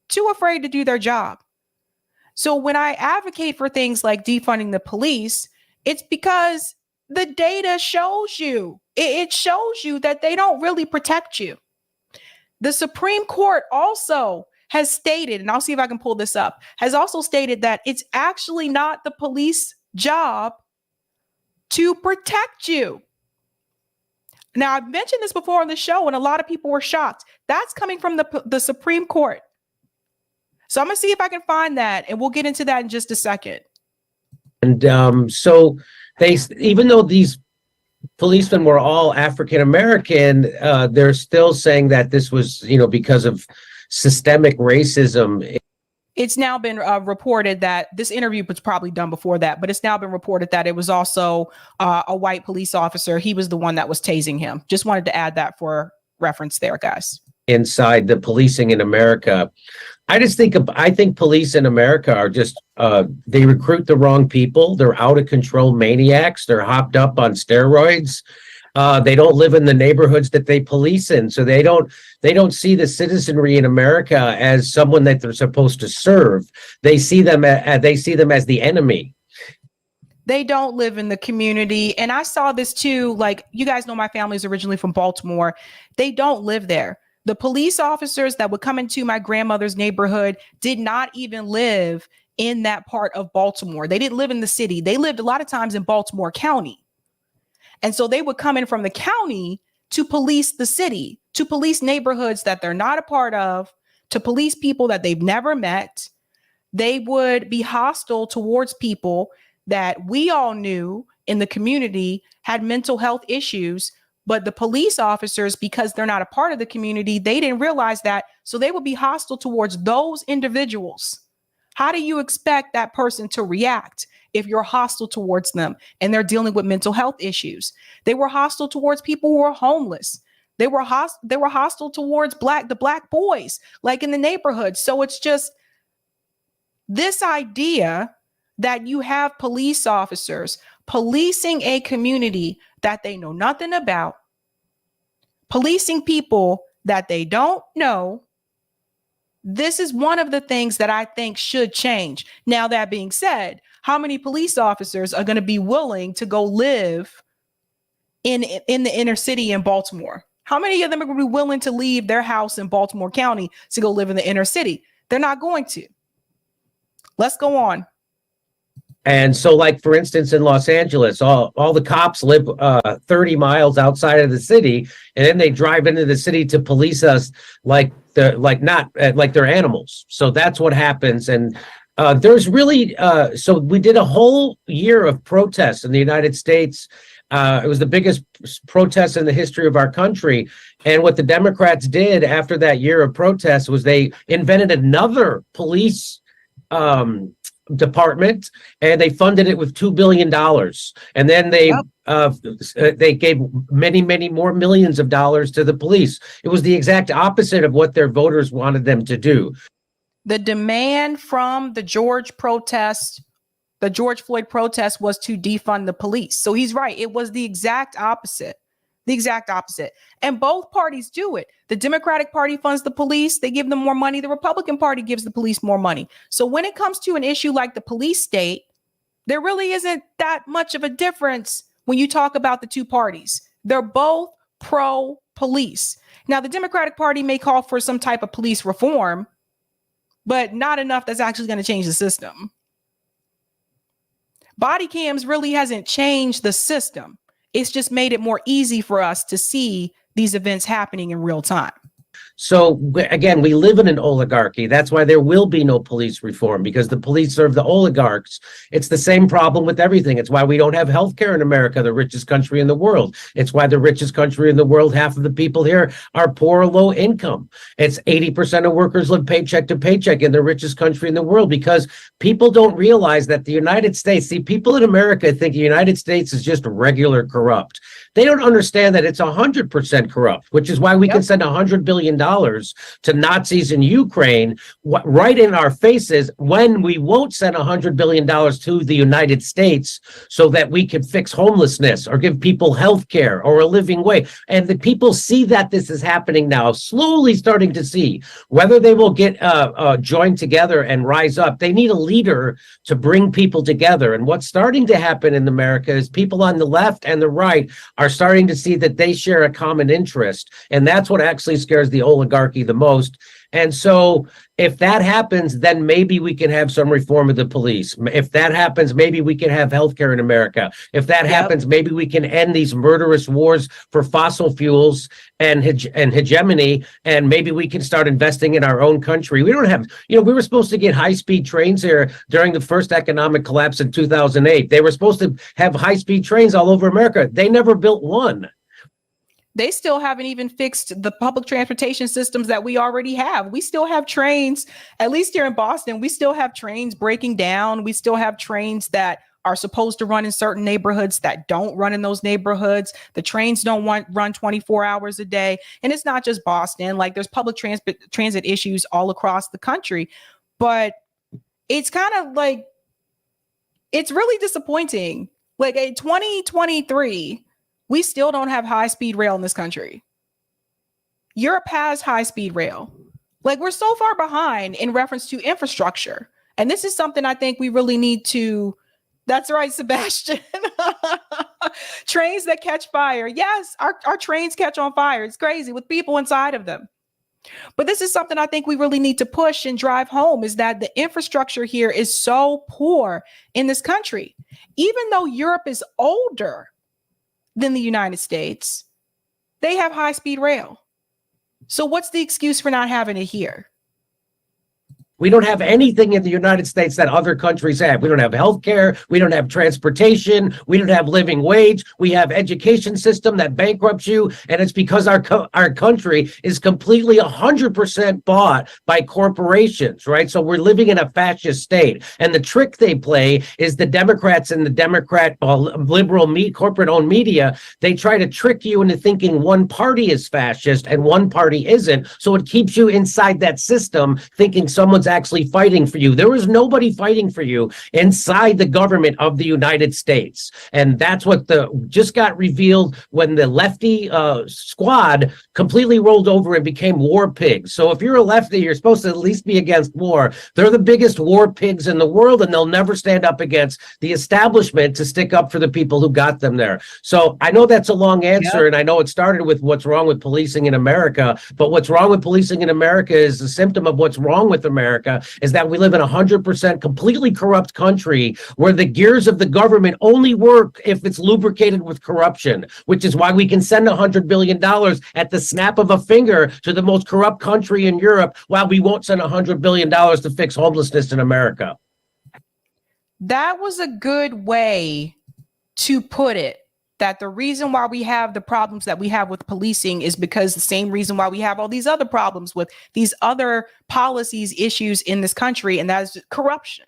Too afraid to do their job. So when I advocate for things like defunding the police, it's because the data shows you. It shows you that they don't really protect you. The Supreme Court also has stated, and I'll see if I can pull this up, has also stated that it's actually not the police job to protect you. Now, I've mentioned this before on the show, and a lot of people were shocked. That's coming from the Supreme Court. So I'm going to see if I can find that, and we'll get into that in just a second. And so they, even though these policemen were all African American, they're still saying that this was, because of systemic racism. It's now been reported that this interview was probably done before that, but it's now been reported that it was also a white police officer. He was the one that was tasing him. Just wanted to add that for reference there, guys. Inside the policing in America, I think police in America are just, they recruit the wrong people. They're out of control maniacs. They're hopped up on steroids. They don't live in the neighborhoods that they police in. So they don't see the citizenry in America as someone that they're supposed to serve. They see them as the enemy. They don't live in the community. And I saw this too. Like, you guys know my family's originally from Baltimore. They don't live there. The police officers that would come into my grandmother's neighborhood did not even live in that part of Baltimore. They didn't live in the city. They lived a lot of times in Baltimore County. And so they would come in from the county to police the city, to police neighborhoods that they're not a part of, to police people that they've never met. They would be hostile towards people that we all knew in the community had mental health issues. But the police officers, because they're not a part of the community, they didn't realize that. So they would be hostile towards those individuals. How do you expect that person to react if you're hostile towards them and they're dealing with mental health issues? They were hostile towards people who were homeless. They were hostile towards the black boys, like in the neighborhood. So it's just this idea that you have police officers policing a community that they know nothing about, policing people that they don't know. This is one of the things that I think should change. Now, that being said, how many police officers are going to be willing to go live in the inner city in Baltimore? How many of them are going to be willing to leave their house in Baltimore County to go live in the inner city? They're not going to. Let's go on. And so, like, for instance, in Los Angeles, all the cops live 30 miles outside of the city, and then they drive into the city to police us like they're animals. So that's what happens. And there's really so we did a whole year of protests in the United States. It was the biggest protest in the history of our country. And what the Democrats did after that year of protests was they invented another police department, and they funded it with $2 billion. And then they gave many more millions of dollars to the police. It was the exact opposite of what their voters wanted them to do. The demand from the George Floyd protest was to defund the police. So he's right. It was the exact opposite. The exact opposite. And both parties do it. The Democratic Party funds the police. They give them more money. The Republican Party gives the police more money. So when it comes to an issue like the police state, there really isn't that much of a difference when you talk about the two parties. They're both pro-police. Now, the Democratic Party may call for some type of police reform, but not enough that's actually going to change the system. Body cams really hasn't changed the system. It's just made it more easy for us to see these events happening in real time. So again, we live in an oligarchy. That's why there will be no police reform, because the police serve the oligarchs. It's the same problem with everything. It's why we don't have healthcare in America, the richest country in the world. It's why the richest country in the world, half of the people here are poor or low income. It's 80% of workers live paycheck to paycheck in the richest country in the world, because people don't realize that the United States, see, people in America think the United States is just regular corrupt. They don't understand that it's 100% corrupt, which is why we can send $100 billion to Nazis in Ukraine right in our faces, when we won't send $100 billion to the United States so that we can fix homelessness or give people health care or a living wage. And the people see that this is happening now, slowly starting to see whether they will get joined together and rise up. They need a leader to bring people together. And what's starting to happen in America is people on the left and the right are starting to see that they share a common interest. And that's what actually scares the oligarchy the most. And so if that happens, then maybe we can have some reform of the police. If that happens, maybe we can have healthcare in America. If that happens, maybe we can end these murderous wars for fossil fuels and hegemony, and maybe we can start investing in our own country. We don't have, we were supposed to get high-speed trains here during the first economic collapse in 2008. They were supposed to have high-speed trains all over America. They never built one. They still haven't even fixed the public transportation systems that we already have. We still have trains, at least here in Boston, we still have trains breaking down. We still have trains that are supposed to run in certain neighborhoods that don't run in those neighborhoods. The trains don't run 24 hours a day. And it's not just Boston. Like, there's public transit issues all across the country. But it's kind of like, it's really disappointing. Like, in 2023, we still don't have high-speed rail in this country. Europe has high-speed rail. Like, we're so far behind in reference to infrastructure. And this is something I think we really need to, that's right, Sebastian. Trains that catch fire. Yes, our trains catch on fire. It's crazy with people inside of them. But this is something I think we really need to push and drive home, is that the infrastructure here is so poor in this country. Even though Europe is older than the United States, they have high-speed rail. So what's the excuse for not having it here? We don't have anything in the United States that other countries have. We don't have health care. We don't have transportation. We don't have living wage. We have education system that bankrupts you. And it's because our country is completely 100% bought by corporations, right? So we're living in a fascist state. And the trick they play is the Democrats and the Democrat liberal corporate-owned media, they try to trick you into thinking one party is fascist and one party isn't. So it keeps you inside that system thinking someone's actually fighting for you. There is nobody fighting for you inside the government of the United States. And that's what just got revealed when the lefty squad completely rolled over and became war pigs. So if you're a lefty, you're supposed to at least be against war. They're the biggest war pigs in the world, and they'll never stand up against the establishment to stick up for the people who got them there. So I know that's a long answer, and I know it started with what's wrong with policing in America, but what's wrong with policing in America is a symptom of what's wrong with America, is that we live in a 100% completely corrupt country where the gears of the government only work if it's lubricated with corruption, which is why we can send $100 billion at the snap of a finger to the most corrupt country in Europe, while we won't send $100 billion to fix homelessness in America. That was a good way to put it. That the reason why we have the problems that we have with policing is because the same reason why we have all these other problems with these other policies, issues in this country, and that is corruption.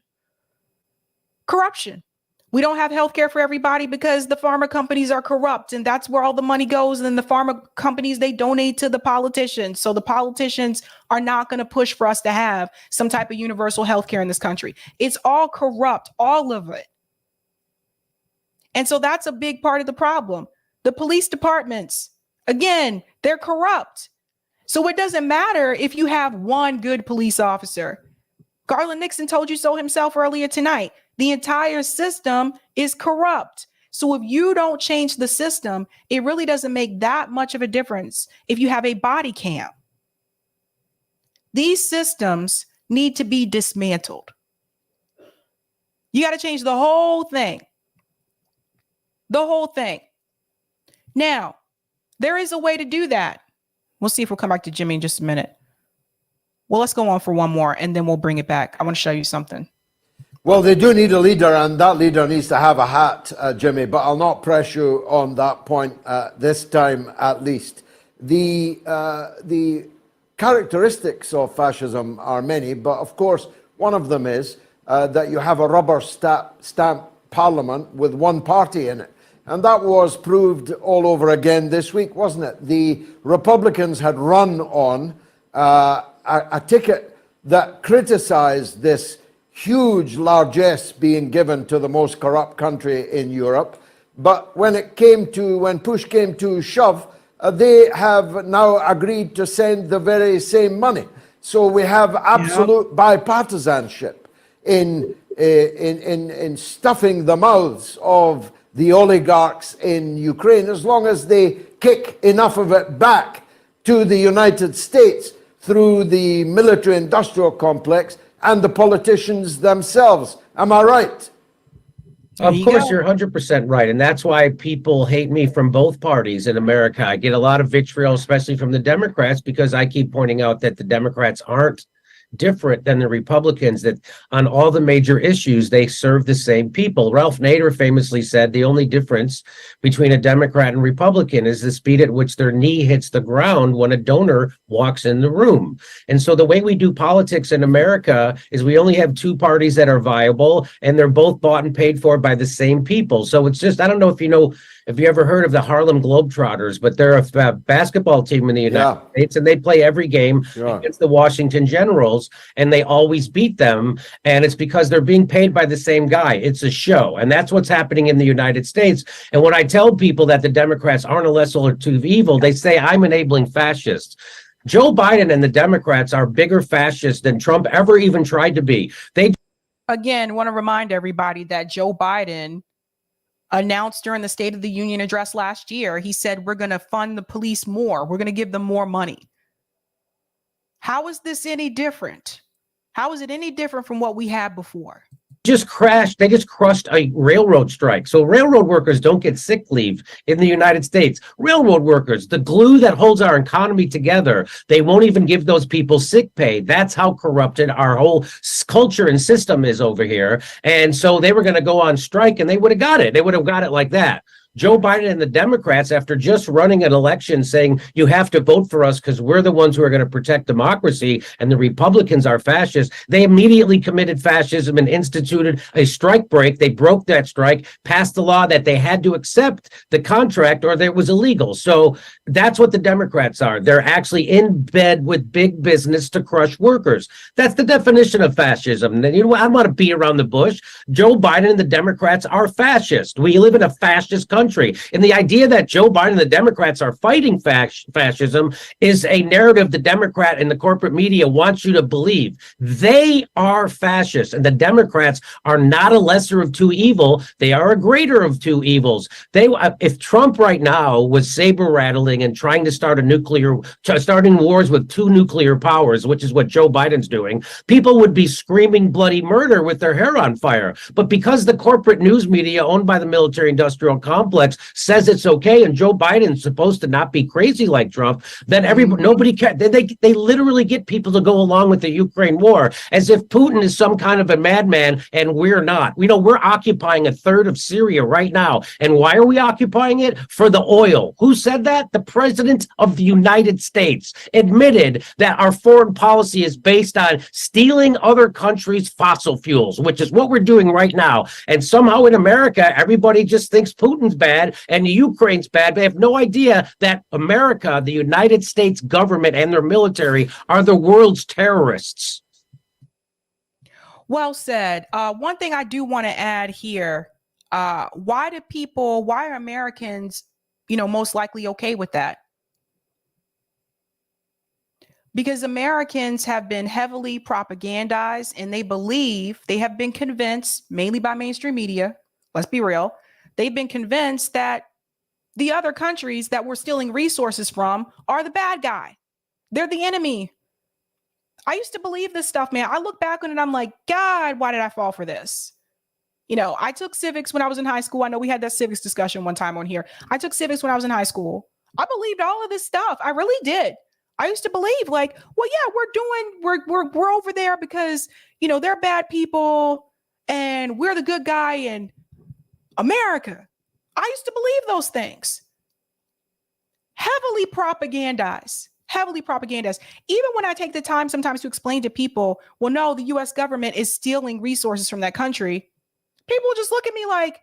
Corruption. We don't have health care for everybody because the pharma companies are corrupt, and that's where all the money goes. And then the pharma companies, they donate to the politicians. So the politicians are not going to push for us to have some type of universal health care in this country. It's all corrupt, all of it. And so that's a big part of the problem. The police departments, again, they're corrupt. So it doesn't matter if you have one good police officer. Garland Nixon told you so himself earlier tonight. The entire system is corrupt. So if you don't change the system, it really doesn't make that much of a difference if you have a body cam. These systems need to be dismantled. You got to change the whole thing. The whole thing. Now, there is a way to do that. We'll see if we'll come back to Jimmy in just a minute. Well, let's go on for one more and then we'll bring it back. I want to show you something. Well, they do need a leader, and that leader needs to have a hat, Jimmy, but I'll not press you on that point this time at least. The characteristics of fascism are many, but of course, one of them is that you have a rubber stamp parliament with one party in it. And that was proved all over again this week, wasn't it? The Republicans had run on a ticket that criticized this huge largesse being given to the most corrupt country in Europe. But when push came to shove, they have now agreed to send the very same money. So we have absolute bipartisanship in stuffing the mouths of the oligarchs in Ukraine, as long as they kick enough of it back to the United States through the military-industrial complex and the politicians themselves. Am I right? Of course, you're 100% right. And that's why people hate me from both parties in America. I get a lot of vitriol, especially from the Democrats, because I keep pointing out that the Democrats aren't different than the Republicans, that on all the major issues, they serve the same people. Ralph Nader famously said the only difference between a Democrat and Republican is the speed at which their knee hits the ground when a donor walks in the room. And so the way we do politics in America is we only have two parties that are viable, and they're both bought and paid for by the same people. So it's just, I don't know if you ever heard of the Harlem Globetrotters, but they're a basketball team in the United States, and they play every game against the Washington Generals, and they always beat them. And it's because they're being paid by the same guy. It's a show. And that's what's happening in the United States. And when I tell people that the Democrats aren't a lesser or two evil, they say I'm enabling fascists. Joe Biden and the Democrats are bigger fascists than Trump ever even tried to be. Again, want to remind everybody that Joe Biden announced during the State of the Union address last year, he said, we're going to fund the police more. We're going to give them more money. How is this any different? How is it any different from what we had before? just crashed. They just crushed a railroad strike. So railroad workers don't get sick leave in the United States. Railroad workers, the glue that holds our economy together, they won't even give those people sick pay. That's how corrupted our whole culture and system is over here. And so they were going to go on strike, and they would have got it. They would have got it like that. Joe Biden and the Democrats, after just running an election saying you have to vote for us because we're the ones who are going to protect democracy and the Republicans are fascists, they immediately committed fascism and instituted a strike break. They broke that strike, passed the law that they had to accept the contract or it was illegal. So that's what the Democrats are. They're actually in bed with big business to crush workers. That's the definition of fascism. And you know what? I want to beat around the bush. Joe Biden and the Democrats are fascist. We live in a fascist country. And the idea that Joe Biden and the Democrats are fighting fascism is a narrative the Democrat and the corporate media wants you to believe. They are fascists, and the Democrats are not a lesser of two evil. They are a greater of two evils. If Trump right now was saber rattling and trying to starting wars with two nuclear powers, which is what Joe Biden's doing, people would be screaming bloody murder with their hair on fire. But because the corporate news media owned by the military-industrial complex says it's okay, and Joe Biden's supposed to not be crazy like Trump, then nobody cares. They literally get people to go along with the Ukraine war as if Putin is some kind of a madman, and we're not. We're occupying a third of Syria right now. And why are we occupying it? For the oil. Who said that? The president of the United States admitted that our foreign policy is based on stealing other countries' fossil fuels, which is what we're doing right now. And somehow in America, everybody just thinks Putin's bad and Ukraine's bad. They have no idea that America, the United States government and their military are the world's terrorists. Well said. One thing I do want to add here, why are Americans, most likely okay with that? Because Americans have been heavily propagandized, and they have been convinced, mainly by mainstream media, let's be real, they've been convinced that the other countries that we're stealing resources from are the bad guy. They're the enemy. I used to believe this stuff, man. I look back on it and I'm like, God, why did I fall for this? I took civics when I was in high school. I know we had that civics discussion one time on here. I took civics when I was in high school. I believed all of this stuff. I really did. I used to believe like, well, yeah, we're over there because, they're bad people and we're the good guy and America. I used to believe those things. Heavily propagandized. Even when I take the time sometimes to explain to people, well, no, the US government is stealing resources from that country. People just look at me like,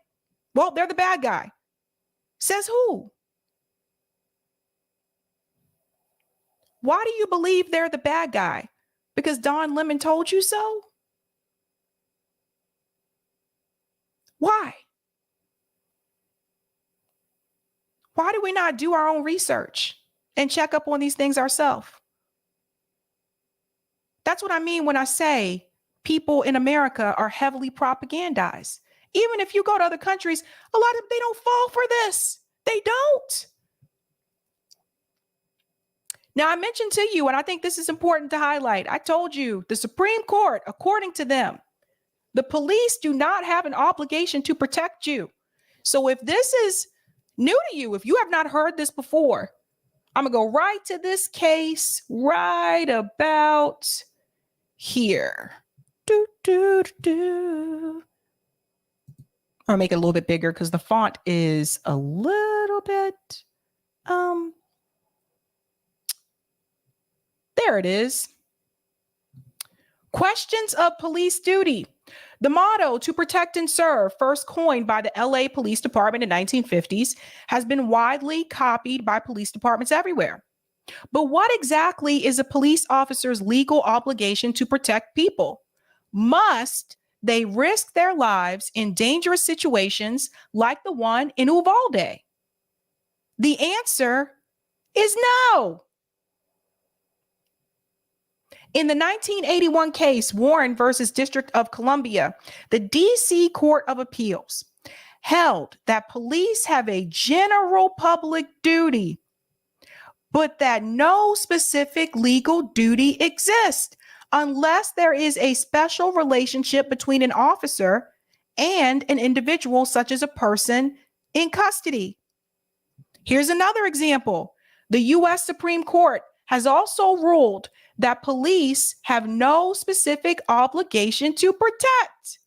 well, they're the bad guy. Says who? Why do you believe they're the bad guy? Because Don Lemon told you so? Why? Why do we not do our own research and check up on these things ourselves? That's what I mean when I say people in America are heavily propagandized. Even if you go to other countries, a lot of them, they don't fall for this. They don't. Now, I mentioned to you, and I think this is important to highlight. I told you the Supreme Court, according to them, the police do not have an obligation to protect you. So if this is new to you, if you have not heard this before, I'm going to go right to this case right about here. I'll make it a little bit bigger because the font is a little bit, there it is. Questions of police duty. The motto, to protect and serve, first coined by the LA Police Department in the 1950s, has been widely copied by police departments everywhere. But what exactly is a police officer's legal obligation to protect people? Must they risk their lives in dangerous situations like the one in Uvalde? The answer is no. In the 1981 case, Warren versus District of Columbia, the DC Court of Appeals held that police have a general public duty, but that no specific legal duty exists. unless there is a special relationship between an officer and an individual, such as a person in custody. Here's another example. The U.S. Supreme Court has also ruled that police have no specific obligation to protect.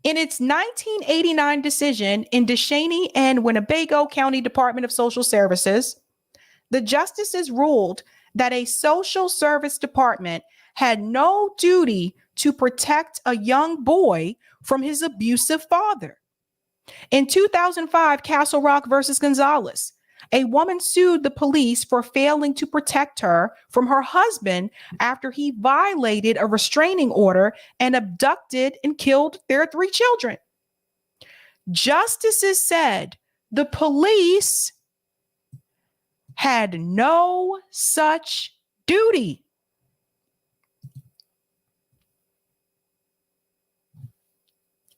In its 1989 decision in Descheny and Winnebago County Department of Social Services, the justices ruled that a social service department had no duty to protect a young boy from his abusive father. In 2005, Castle Rock versus Gonzalez, a woman sued the police for failing to protect her from her husband after he violated a restraining order and abducted and killed their 3 children. Justices said the police had no such duty.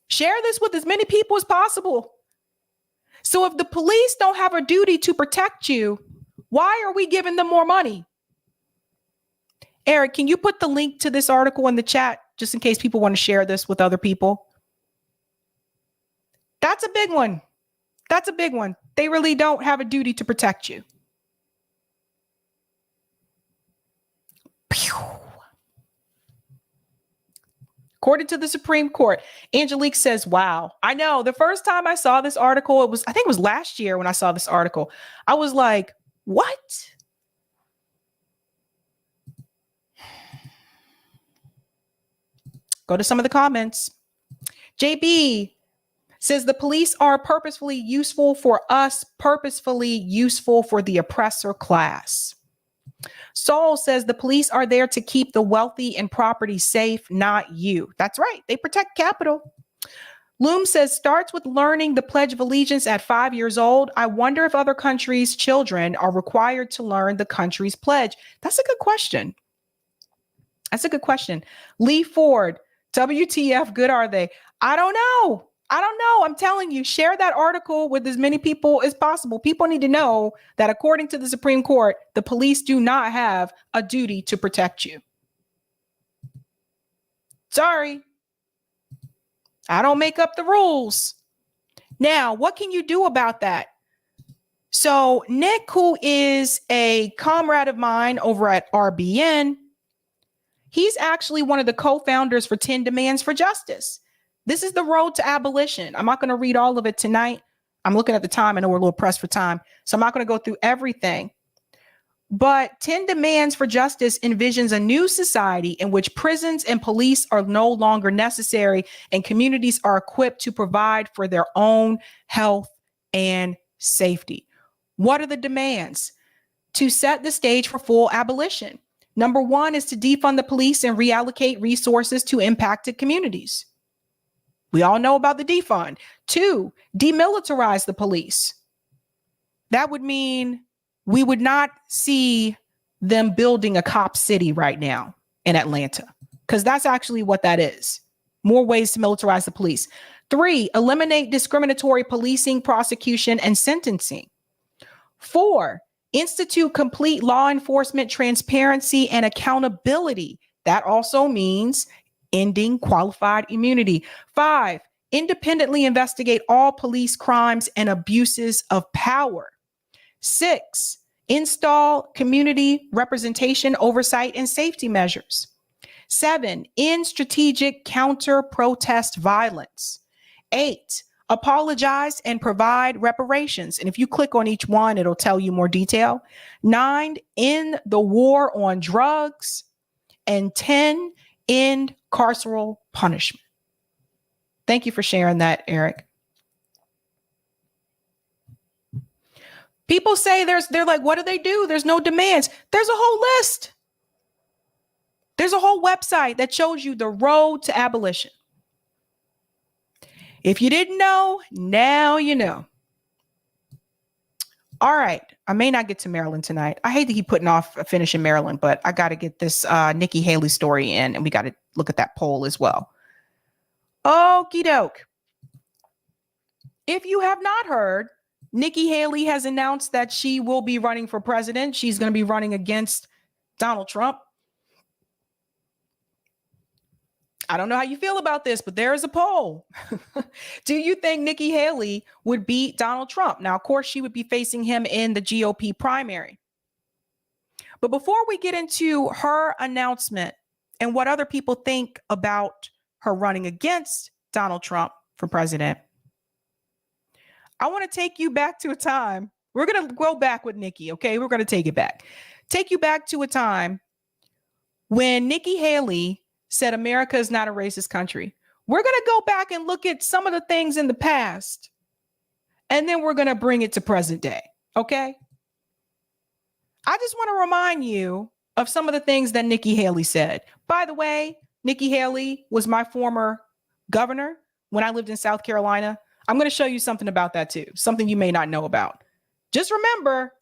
Share this with as many people as possible. So if the police don't have a duty to protect you, why are we giving them more money? Eric, can you put the link to this article in the chat just in case people want to share this with other people? That's a big one. That's a big one. They really don't have a duty to protect you. Pew. According to the Supreme Court, Angelique says, wow, I know the first time I saw this article, I think it was last year when I saw this article, I was like, what? Go to some of the comments. JB says the police are purposefully useful for us, purposefully useful for the oppressor class. Saul says the police are there to keep the wealthy and property safe, not you. That's right. They protect capital. Loom says starts with learning the Pledge of Allegiance at 5 years old. I wonder if other countries' children are required to learn the country's pledge. That's a good question. That's a good question. Lee Ford, WTF good are they? I don't know. I don't know. I'm telling you, share that article with as many people as possible. People need to know that according to the Supreme Court, the police do not have a duty to protect you. Sorry. I don't make up the rules. Now, what can you do about that? So Nick, who is a comrade of mine over at RBN, he's actually one of the co-founders for 10 Demands for Justice. This is the road to abolition. I'm not going to read all of it tonight. I'm looking at the time. I know we're a little pressed for time, so I'm not going to go through everything. But 10 Demands for Justice envisions a new society in which prisons and police are no longer necessary and communities are equipped to provide for their own health and safety. What are the demands? To set the stage for full abolition. Number 1 is to defund the police and reallocate resources to impacted communities. We all know about the defund. 2, demilitarize the police. That would mean we would not see them building a cop city right now in Atlanta, because that's actually what that is. More ways to militarize the police. 3, eliminate discriminatory policing, prosecution, and sentencing. 4, institute complete law enforcement transparency and accountability. That also means ending qualified immunity. 5, independently investigate all police crimes and abuses of power. 6, install community representation, oversight, and safety measures. 7, end strategic counter-protest violence. 8, apologize and provide reparations. And if you click on each one, it'll tell you more detail. 9, end the war on drugs. And 10, end carceral punishment. Thank you for sharing that, Eric. People say they're like, what do they do? There's no demands. There's a whole list. There's a whole website that shows you the road to abolition. If you didn't know, now you know. All right. I may not get to Maryland tonight. I hate to keep putting off finishing Maryland, but I got to get this Nikki Haley story in, and we got to look at that poll as well. Okie doke. If you have not heard, Nikki Haley has announced that she will be running for president. She's going to be running against Donald Trump. I don't know how you feel about this, but there is a poll. Do you think Nikki Haley would beat Donald Trump? Now, of course, she would be facing him in the GOP primary. But before we get into her announcement and what other people think about her running against Donald Trump for president, I want to take you back to a time. We're going to go back with Nikki, okay? We're going to take it back. Take you back to a time when Nikki Haley said America is not a racist country. We're going to go back and look at some of the things in the past, and then we're going to bring it to present day, okay? I just want to remind you of some of the things that Nikki Haley said. By the way, Nikki Haley was my former governor when I lived in South Carolina. I'm going to show you something about that too, something you may not know about. Just remember,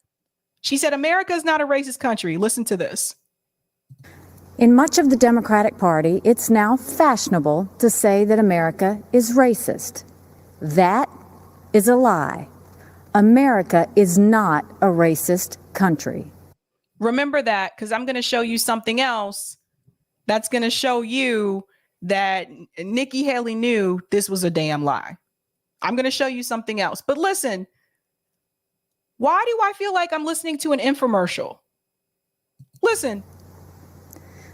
she said America is not a racist country. Listen to this. In much of the Democratic Party, it's now fashionable to say that America is racist. That is a lie. America is not a racist country. Remember that, because I'm going to show you something else that's going to show you that Nikki Haley knew this was a damn lie. I'm going to show you something else. But listen, why do I feel like I'm listening to an infomercial? Listen.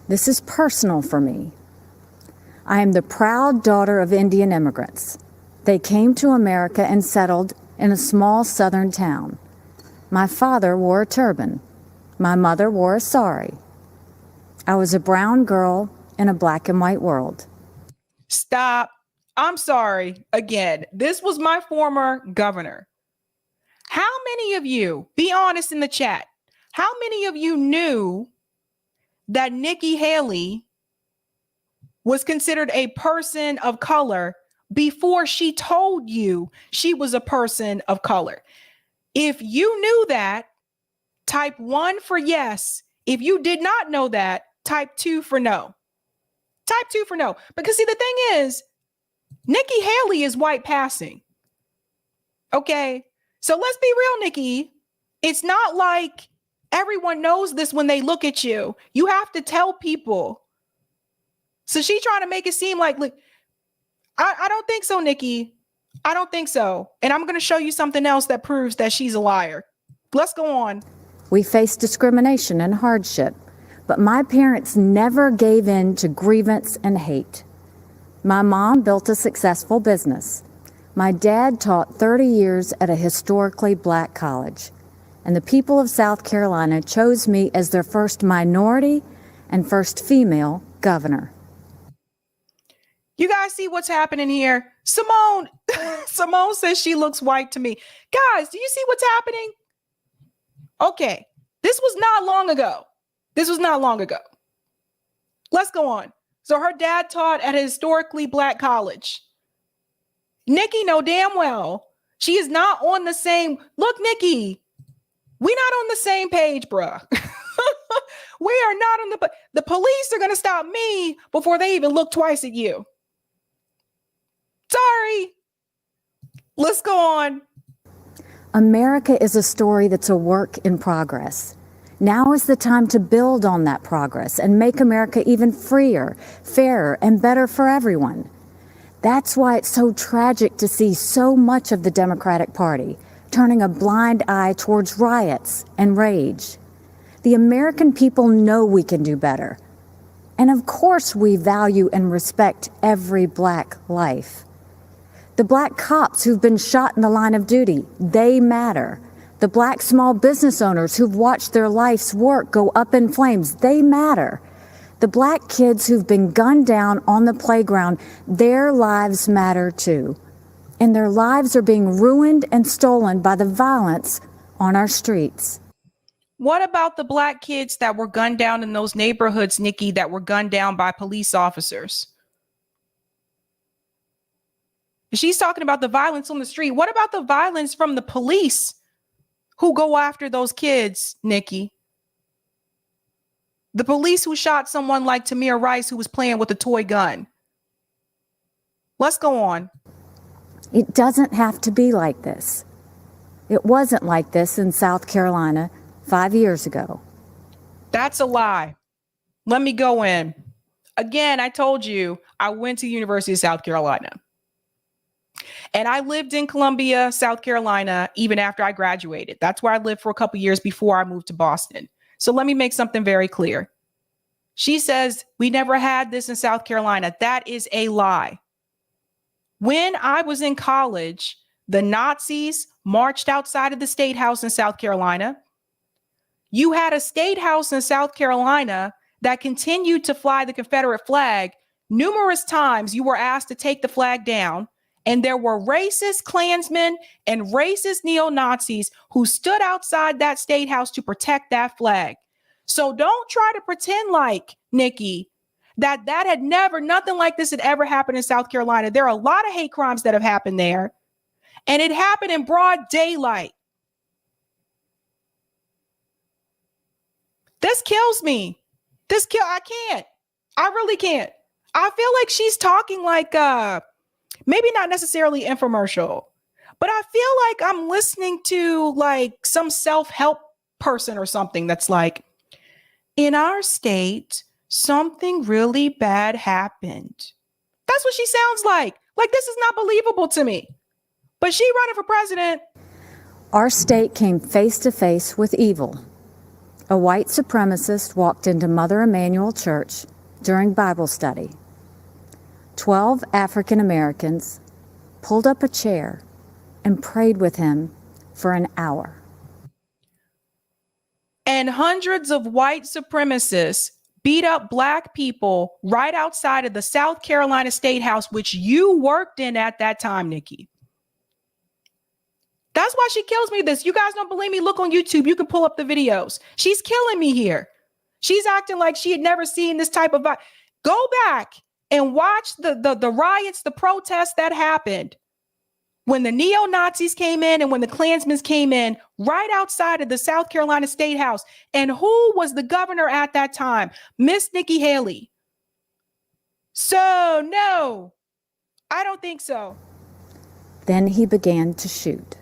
This is personal for me. I am the proud daughter of Indian immigrants. They came to America and settled in a small southern town. My father wore a turban. My mother wore a sari. I was a brown girl in a black and white world. Stop. I'm sorry. Again, this was my former governor. How many of you, be honest in the chat, how many of you knew that Nikki Haley was considered a person of color before she told you she was a person of color? If you knew that, type 1 for yes. If you did not know that, type 2 for no. Type 2 for no. Because see, the thing is, Nikki Haley is white passing. Okay. So let's be real, Nikki. It's not like everyone knows this when they look at you. You have to tell people. So she's trying to make it seem like, look, I don't think so, Nikki. I don't think so. And I'm going to show you something else that proves that she's a liar. Let's go on. We faced discrimination and hardship, but my parents never gave in to grievance and hate. My mom built a successful business. My dad taught 30 years at a historically black college, and the people of South Carolina chose me as their first minority and first female governor. You guys see what's happening here? Simone says she looks white to me. Guys, do you see what's happening? Okay, this was not long ago. This was not long ago. Let's go on. So her dad taught at a historically black college. Nikki know damn well she is not on the same. Look, Nikki, we're not on the same page, bruh. We are not on the police are going to stop me before they even look twice at you. Sorry. Let's go on. America is a story that's a work in progress. Now is the time to build on that progress and make America even freer, fairer, and better for everyone. That's why it's so tragic to see so much of the Democratic Party turning a blind eye towards riots and rage. The American people know we can do better. And of course we value and respect every black life. The black cops who've been shot in the line of duty, they matter. The black small business owners who've watched their life's work go up in flames, they matter. The black kids who've been gunned down on the playground, their lives matter too. And their lives are being ruined and stolen by the violence on our streets. What about the black kids that were gunned down in those neighborhoods, Nikki, that were gunned down by police officers? She's talking about the violence on the street. What about the violence from the police who go after those kids, Nikki? The police who shot someone like Tamir Rice who was playing with a toy gun. Let's go on. It doesn't have to be like this. It wasn't like this in South Carolina 5 years ago. That's a lie. Let me go in. Again, I told you I went to the University of South Carolina. And I lived in Columbia, South Carolina, even after I graduated. That's where I lived for a couple years before I moved to Boston. So let me make something very clear. She says, we never had this in South Carolina. That is a lie. When I was in college, the Nazis marched outside of the State House in South Carolina. You had a State House in South Carolina that continued to fly the Confederate flag. Numerous times you were asked to take the flag down. And there were racist Klansmen and racist neo-Nazis who stood outside that State House to protect that flag. So don't try to pretend like, Nikki, that had never, nothing like this had ever happened in South Carolina. There are a lot of hate crimes that have happened there. And it happened in broad daylight. This kills me. I can't. I really can't. I feel like she's talking like, maybe not necessarily infomercial, but I feel like I'm listening to like some self-help person or something that's like, in our state, something really bad happened. That's what she sounds like. Like, this is not believable to me. But she running for president. Our state came face to face with evil. A white supremacist walked into Mother Emanuel Church during Bible study. 12 African Americans pulled up a chair and prayed with him for an hour. And hundreds of white supremacists beat up Black people right outside of the South Carolina State House, which you worked in at that time, Nikki. That's why she kills me this. You guys don't believe me? Look on YouTube. You can pull up the videos. She's killing me here. She's acting like she had never seen this type of... Go back and watch the riots, the protests that happened when the neo-Nazis came in and when the Klansmen came in right outside of the South Carolina State House. And who was the governor at that time? Miss Nikki Haley. So, no, I don't think so. Then he began to shoot.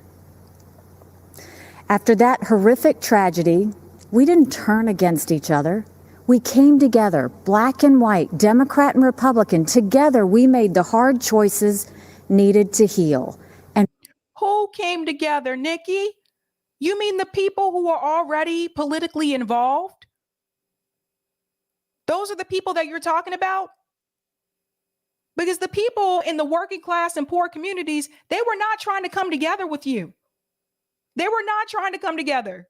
After that horrific tragedy, we didn't turn against each other. We came together, Black and white, Democrat and Republican. Together, we made the hard choices needed to heal. And who came together, Nikki? You mean the people who are already politically involved? Those are the people that you're talking about? Because the people in the working class and poor communities, they were not trying to come together with you. They were not trying to come together.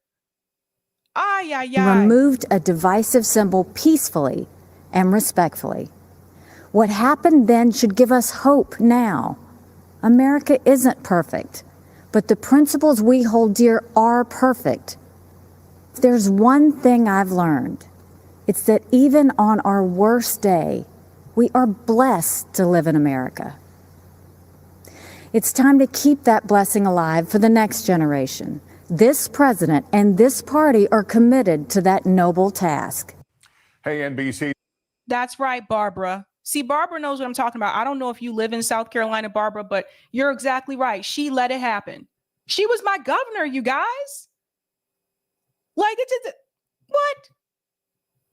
Removed a divisive symbol peacefully and respectfully. What happened then should give us hope now. America isn't perfect, but the principles we hold dear are perfect. If there's one thing I've learned, it's that even on our worst day, we are blessed to live in America. It's time to keep that blessing alive for the next generation. This president and this party are committed to that noble task. Hey, NBC. That's right, Barbara. See, Barbara knows what I'm talking about. I don't know if you live in South Carolina, Barbara, but you're exactly right. She let it happen. She was my governor, you guys. Like, what?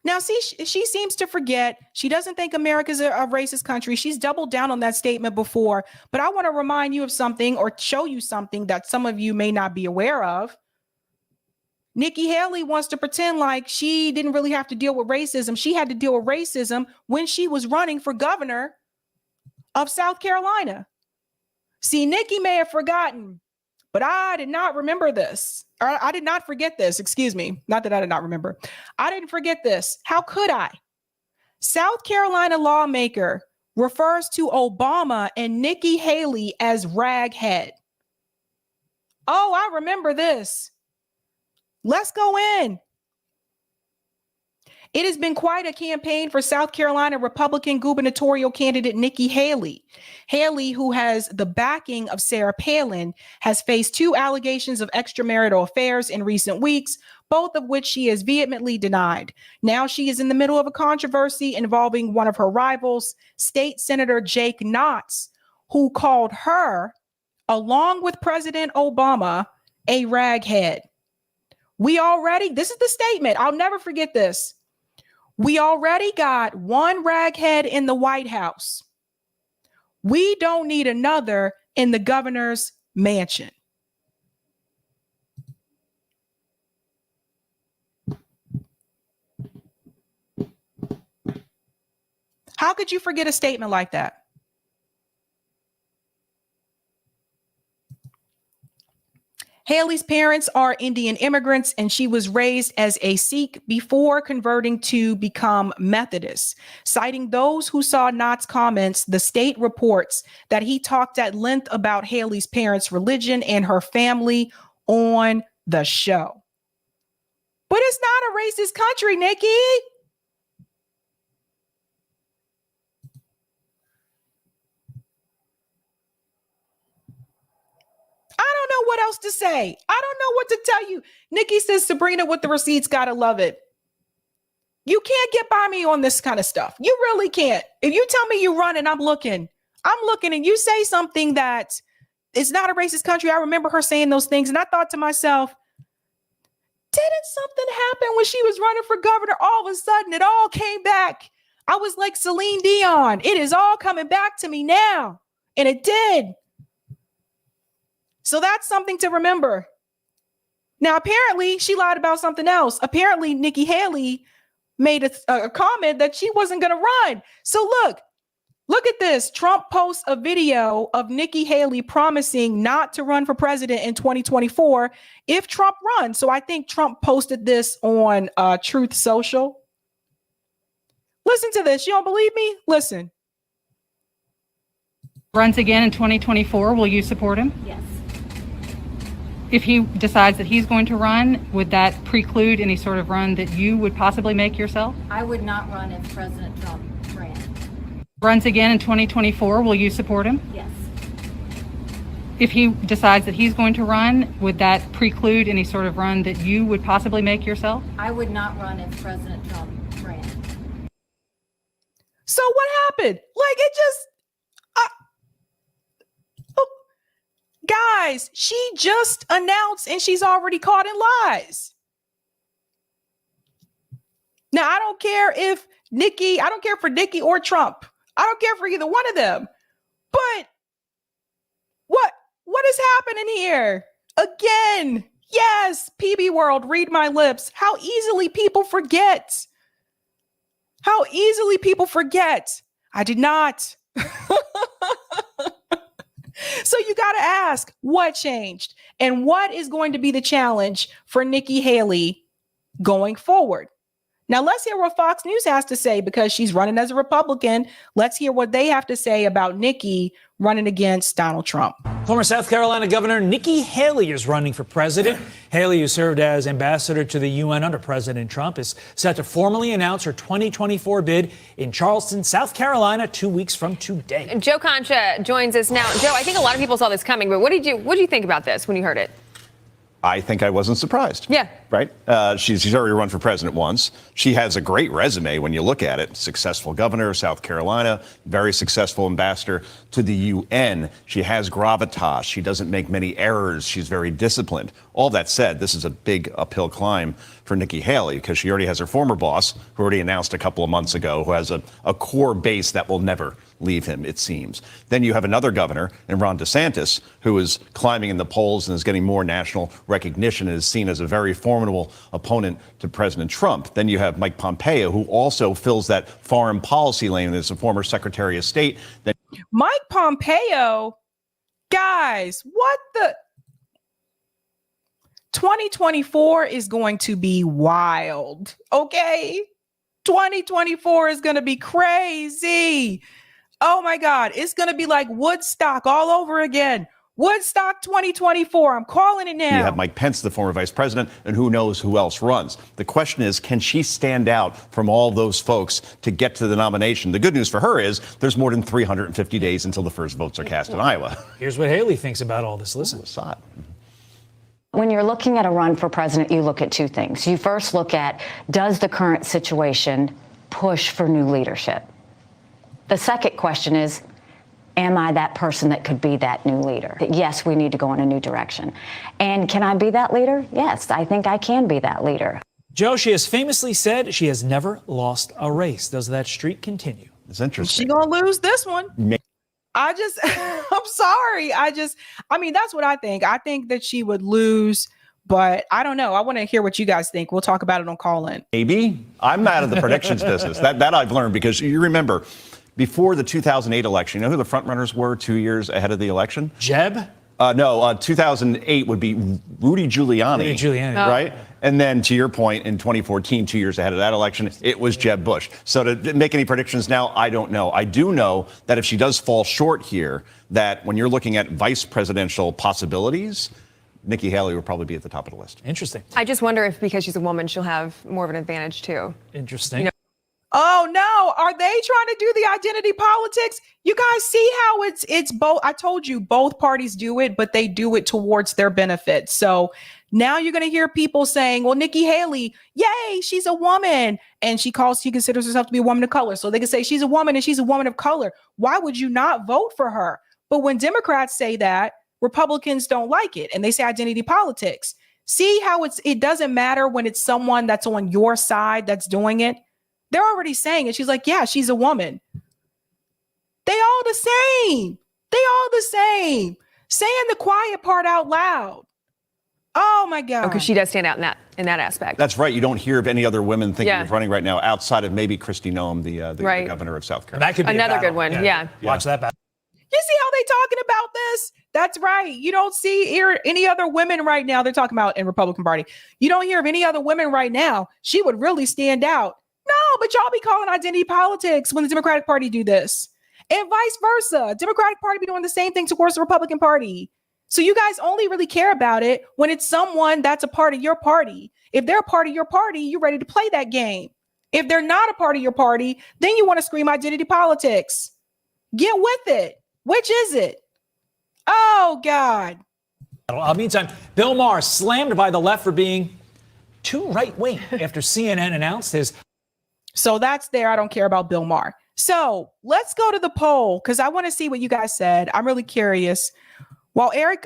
Now, see, she seems to forget. She doesn't think America's a racist country. She's doubled down on that statement before. But I want to remind you of something or show you something that some of you may not be aware of. Nikki Haley wants to pretend like she didn't really have to deal with racism. She had to deal with racism when she was running for governor of South Carolina. See, Nikki may have forgotten, but I did not remember this. Or I did not forget this. Excuse me. Not that I did not remember. I didn't forget this. How could I? South Carolina lawmaker refers to Obama and Nikki Haley as raghead. Oh, I remember this. Let's go in. It has been quite a campaign for South Carolina Republican gubernatorial candidate Nikki Haley. Haley, who has the backing of Sarah Palin, has faced 2 allegations of extramarital affairs in recent weeks, both of which she has vehemently denied. Now she is in the middle of a controversy involving one of her rivals, State Senator Jake Knotts, who called her, along with President Obama, a raghead. This is the statement. I'll never forget this. We already got one raghead in the White House. We don't need another in the governor's mansion. How could you forget a statement like that? Haley's parents are Indian immigrants, and she was raised as a Sikh before converting to become Methodist. Citing those who saw Knott's comments, the state reports that he talked at length about Haley's parents' religion and her family on the show. But it's not a racist country, Nikki. I don't know what else to say. I don't know what to tell you. Nikki says, Sabrina with the receipts, gotta love it. You can't get by me on this kind of stuff. You really can't. If you tell me you run and I'm looking and you say something that is not a racist country. I remember her saying those things. And I thought to myself, didn't something happen when she was running for governor? All of a sudden, it all came back. I was like Celine Dion. It is all coming back to me now. And it did. So that's something to remember. Now, apparently, she lied about something else. Apparently, Nikki Haley made a comment that she wasn't going to run. So look at this. Trump posts a video of Nikki Haley promising not to run for president in 2024 if Trump runs. So I think Trump posted this on Truth Social. Listen to this. You don't believe me? Listen. Runs again in 2024, will you support him? Yes. If he decides that he's going to run, would that preclude any sort of run that you would possibly make yourself? I would not run if President Trump ran. Runs again in 2024, will you support him? Yes. If he decides that he's going to run, would that preclude any sort of run that you would possibly make yourself? I would not run if President Trump ran. So what happened? Like it just, guys, she just announced and she's already caught in lies. Now, I don't care for Nikki or Trump. I don't care for either one of them. But what is happening here? Again, yes, PB World, read my lips. How easily people forget. How easily people forget. I did not. So you got to ask what changed and what is going to be the challenge for Nikki Haley going forward. Now, let's hear what Fox News has to say because she's running as a Republican. Let's hear what they have to say about Nikki running against Donald Trump. Former South Carolina Governor Nikki Haley is running for president. Haley, who served as ambassador to the UN under President Trump, is set to formally announce her 2024 bid in Charleston, South Carolina, 2 weeks from today. Joe Concha joins us now. Joe, I think a lot of people saw this coming, but what did you think about this when you heard it? I think I wasn't surprised. Yeah. Right? She's already run for president once. She has a great resume when you look at it. Successful governor of South Carolina, very successful ambassador to the UN. She has gravitas. She doesn't make many errors. She's very disciplined. All that said, this is a big uphill climb for Nikki Haley because she already has her former boss, who already announced a couple of months ago, who has a core base that will never leave him, it seems. Then you have another governor in Ron DeSantis, who is climbing in the polls and is getting more national recognition and is seen as a very formidable opponent to President Trump. Then you have Mike Pompeo, who also fills that foreign policy lane as a former Secretary of State. Mike Pompeo, guys, what the? 2024 is going to be wild, okay? 2024 is going to be crazy. Oh my God, it's going to be like Woodstock all over again. Woodstock 2024. I'm calling it now. You have Mike Pence, the former vice president, and who knows who else runs. The question is, can she stand out from all those folks to get to the nomination? The good news for her is there's more than 350 days until the first votes are cast in Iowa. Here's what Haley thinks about all this. Listen. When you're looking at a run for president, you look at two things. You first look at, does the current situation push for new leadership? The second question is, am I that person that could be that new leader? Yes, we need to go in a new direction. And can I be that leader? Yes, I think I can be that leader. Joe, she has famously said she has never lost a race. Does that streak continue? It's interesting. She gonna lose this one. I'm sorry. I mean, that's what I think. I think that she would lose, but I don't know. I want to hear what you guys think. We'll talk about it on Call In. Maybe. I'm out of the predictions business. That I've learned, because you remember before the 2008 election, you know who the front runners were 2 years ahead of the election? Jeb? No, 2008 would be Rudy Giuliani. Right? And then, to your point, in 2014, 2 years ahead of that election, it was Jeb Bush. So to make any predictions now, I don't know. I do know that if she does fall short here, that when you're looking at vice presidential possibilities, Nikki Haley will probably be at the top of the list. Interesting. I just wonder if because she's a woman, she'll have more of an advantage too. Interesting. You know, Oh no, are they trying to do the identity politics? You guys see how it's both. I told you both parties do it, but they do it towards their benefit. So now you're going to hear people saying, well, Nikki Haley, yay, she's a woman. And she considers herself to be a woman of color. So they can say she's a woman and she's a woman of color. Why would you not vote for her? But when Democrats say that, Republicans don't like it. And they say identity politics. See how it doesn't matter when it's someone that's on your side that's doing it. They're already saying it. She's like, yeah, she's a woman. They all the same. Saying the quiet part out loud. Oh my God. because she does stand out in that aspect. That's right. You don't hear of any other women thinking of running right now outside of maybe Kristi Noem, the Right. governor of South And Carolina. that could be Another a battle. good one. Yeah. Watch that battle. You see how they talking about this? That's right. You don't see any other women right now. They're talking about in Republican Party. You don't hear of any other women right now. She would really stand out. No, but y'all be calling identity politics when the Democratic Party do this. And vice versa. Democratic Party be doing the same thing towards the Republican Party. So you guys only really care about it when it's someone that's a part of your party. If they're a part of your party, you're ready to play that game. If they're not a part of your party, then you want to scream identity politics. Get with it. Which is it? Oh, God. Meantime, Bill Maher slammed by the left for being too right-wing after CNN announced his... So that's there. I don't care about Bill Maher. So let's go to the poll because I want to see what you guys said. I'm really curious. While Eric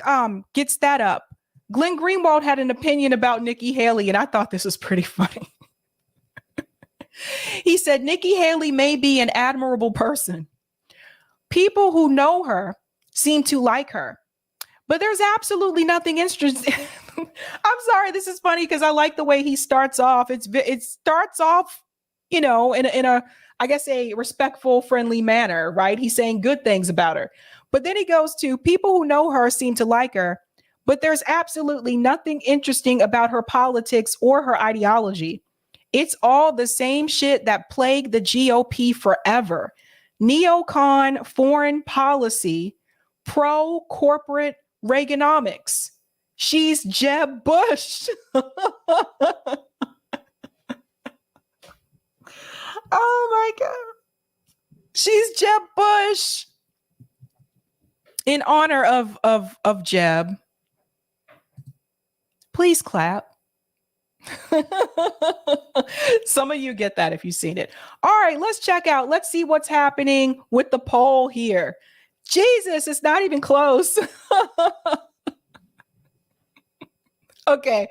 gets that up, Glenn Greenwald had an opinion about Nikki Haley, and I thought this was pretty funny. He said, Nikki Haley may be an admirable person. People who know her seem to like her, but there's absolutely nothing interesting. I'm sorry, this is funny because I like the way he starts off. It starts off, in a, I guess, a respectful, friendly manner, right? He's saying good things about her. But then he goes to people who know her seem to like her, but there's absolutely nothing interesting about her politics or her ideology. It's all the same shit that plagued the GOP forever. Neocon foreign policy, pro-corporate Reaganomics. She's Jeb Bush. Oh my God. She's Jeb Bush. In honor of Jeb. Please clap. Some of you get that if you've seen it. All right, let's check out. Let's see what's happening with the poll here. Jesus, it's not even close. Okay.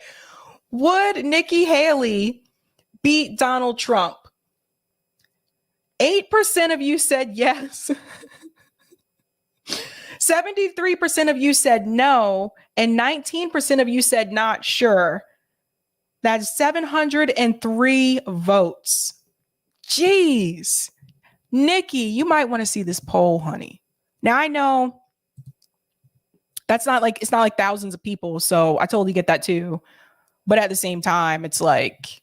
Would Nikki Haley beat Donald Trump? 8% of you said yes. 73% of you said no. And 19% of you said not sure. That's 703 votes. Jeez. Nikki, you might want to see this poll, honey. Now I know it's not like thousands of people. So I totally get that too. But at the same time, it's like,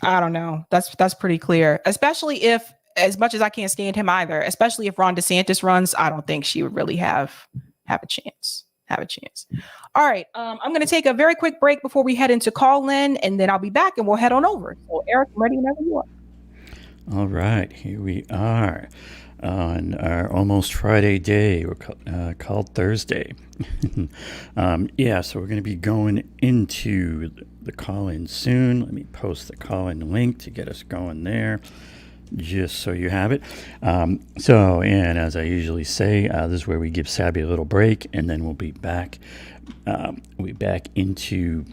I don't know. That's pretty clear. Especially if, as much as I can't stand him either, especially if Ron DeSantis runs, I don't think she would really have a chance. All right. I'm going to take a very quick break before we head into call in, and then I'll be back and we'll head on over. So Eric, I'm ready whenever you are. All right. Here we are on our almost Friday day. We're called Thursday. So we're going to be going into the call-in soon. Let me post the call-in link to get us going there. just so you have it. And as I usually say, this is where we give Sabby a little break, and then we'll be back. Into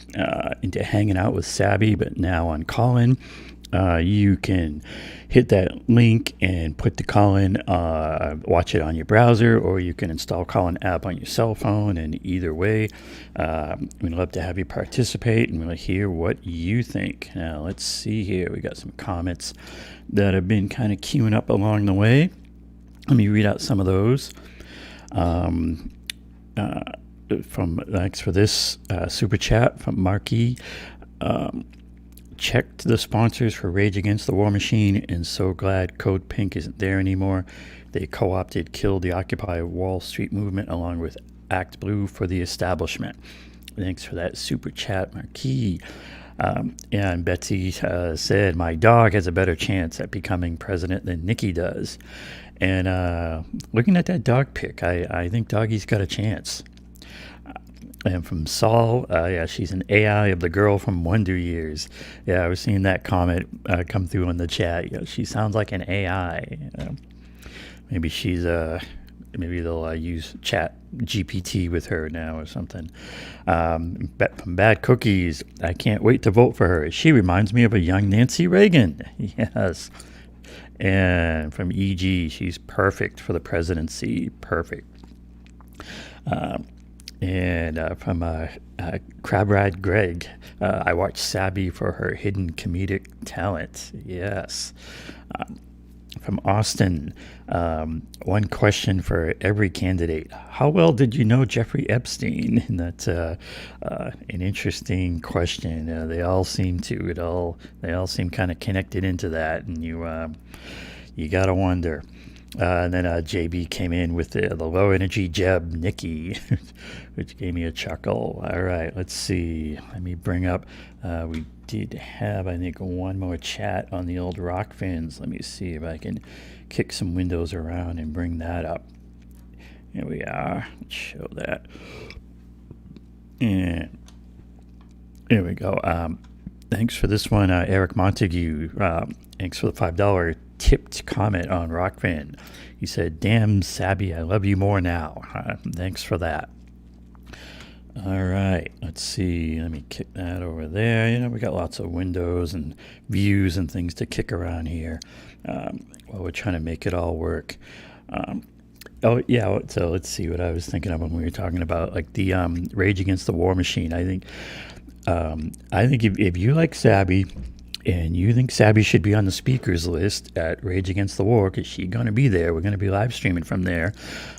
hanging out with Sabby, but now on call-in. You can hit that link and put the call-in, watch it on your browser, or you can install call-in app on your cell phone. And either way, we'd love to have you participate, and we'll hear what you think. Now, let's see here. We got some comments that have been kind of queuing up along the way. Let me read out some of those. Thanks for this super chat from Marquis. Checked the sponsors for Rage Against the War Machine, and so glad Code Pink isn't there anymore. They co-opted, killed the Occupy Wall Street movement along with Act Blue for the establishment. Thanks for that super chat, Marquis. And Betsy said, my dog has a better chance at becoming president than Nikki does. And looking at that dog pic, I think Doggy's got a chance. And from Saul, she's an AI of the girl from Wonder Years. Yeah, I was seeing that comment come through in the chat. She sounds like an AI. Maybe she's maybe they'll use Chat GPT with her now or something. From Bad Cookies, I can't wait to vote for her. She reminds me of a young Nancy Reagan. Yes. And from EG, she's perfect for the presidency. Perfect. And from Crab Ride Greg, I watched Sabby for her hidden comedic talent. Yes. From Austin, one question for every candidate. How well did you know Jeffrey Epstein? And that's an interesting question. They all seem to. They all seem kind of connected into that, and you gotta wonder. And then JB came in with the low energy Jeb Nikki, which gave me a chuckle. All right, let's see. Let me bring up. We did have, I think, one more chat on the old rock fans. Let me see if I can kick some windows around and bring that up. Here we are. Let's show that. And there we go. Thanks for this one, Eric Montague. Thanks for the $5 tipped comment on Rockfan. He said, damn, Sabby, I love you more now. Thanks for that. All right, let's see. Let me kick that over there. We got lots of windows and views and things to kick around here while we're trying to make it all work. So let's see what I was thinking of when we were talking about like the Rage Against the War Machine. I think if you like Sabby, and you think Sabby should be on the speakers list at Rage Against the War, because she's going to be there. We're going to be live streaming from there.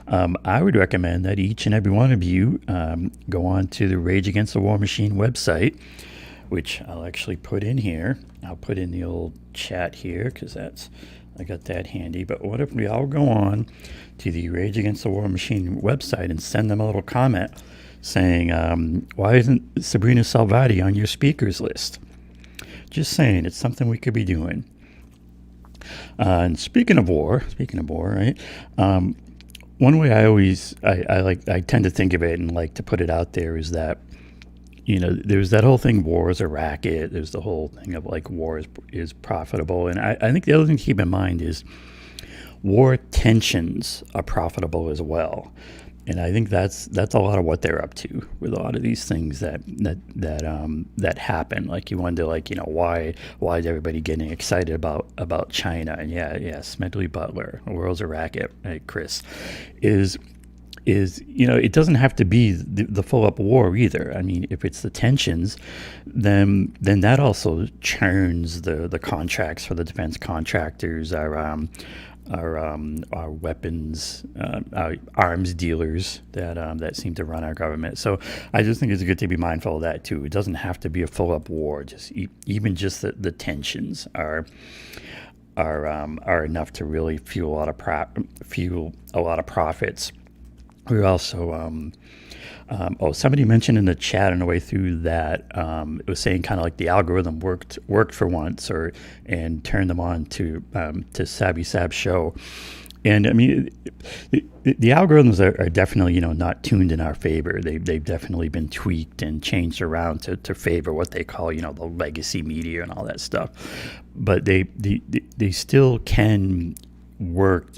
I would recommend that each and every one of you go on to the Rage Against the War Machine website, which I'll actually put in here. I'll put in the old chat here because I got that handy. But what if we all go on to the Rage Against the War Machine website and send them a little comment saying, why isn't Sabrinasalvati on your speakers list? Just saying, it's something we could be doing. And speaking of war, right? One way I tend to think of it and like to put it out there is that, there's that whole thing, war is a racket. There's the whole thing of like war is profitable. And I think the other thing to keep in mind is war tensions are profitable as well. And I think that's a lot of what they're up to with a lot of these things that happen. Like you wonder, why is everybody getting excited about China? And yeah, Smedley Butler, the world's a racket, right, Chris, is it doesn't have to be the full up war either. I mean, if it's the tensions, then that also churns the contracts for the defense contractors, our weapons, our arms dealers that seem to run our government. So I just think it's good to be mindful of that too. It doesn't have to be a full up war. Even the tensions are enough to really fuel a lot of profits. We also somebody mentioned in the chat on the way through that it was saying kind of like the algorithm worked for once, and turned them on to Sabby Sab's show. And I mean, the algorithms are definitely, not tuned in our favor. They've definitely been tweaked and changed around to favor what they call, the legacy media and all that stuff. But they still can work,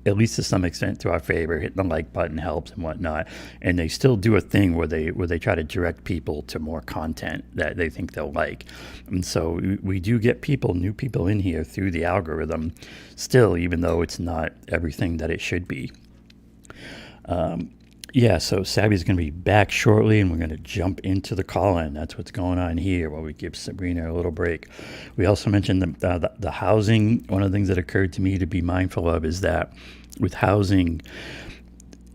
at least to some extent, to our favor. Hitting the like button helps and whatnot. And they still do a thing where they try to direct people to more content that they think they'll like. And so we do get new people in here through the algorithm still, even though it's not everything that it should be. So Sabby's going to be back shortly, and we're going to jump into the call-in. That's what's going on here while we give Sabrina a little break. We also mentioned the housing. One of the things that occurred to me to be mindful of is that with housing,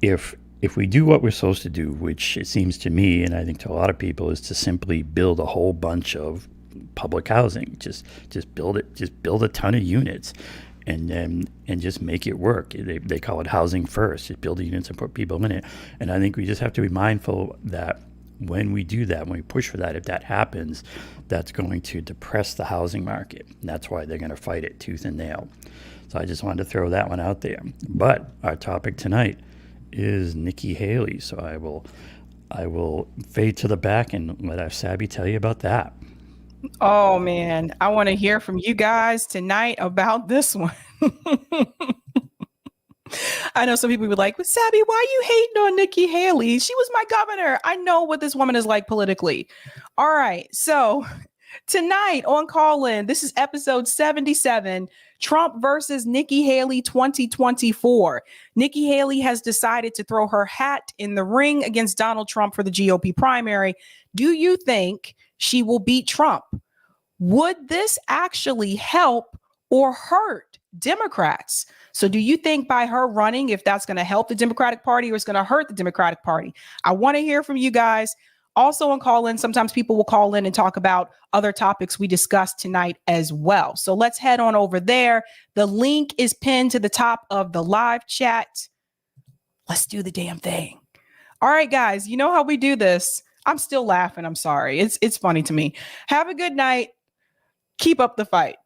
if we do what we're supposed to do, which it seems to me, and I think to a lot of people, is to simply build a whole bunch of public housing, just build a ton of units. And just make it work. They call it housing first. Just build the units and put people in it. And I think we just have to be mindful that when we do that, when we push for that, if that happens, that's going to depress the housing market. And that's why they're going to fight it tooth and nail. So I just wanted to throw that one out there. But our topic tonight is Nikki Haley. So I will fade to the back and let our Sabby tell you about that. Oh man, I want to hear from you guys tonight about this one. I know some people would like, but Sabby, why are you hating on Nikki Haley? She was my governor. I know what this woman is like politically. All right. So tonight on Call In, this is episode 77, Trump versus Nikki Haley 2024. Nikki Haley has decided to throw her hat in the ring against Donald Trump for the GOP primary. Do you think she will beat Trump? Would this actually help or hurt Democrats? So do you think by her running, if that's going to help the Democratic Party or it's going to hurt the Democratic Party? I want to hear from you guys. Also on Call In, sometimes people will call in and talk about other topics we discussed tonight as well. So let's head on over there. The link is pinned to the top of the live chat. Let's do the damn thing. All right, guys, you know how we do this. I'm still laughing. I'm sorry. It's funny to me. Have a good night. Keep up the fight.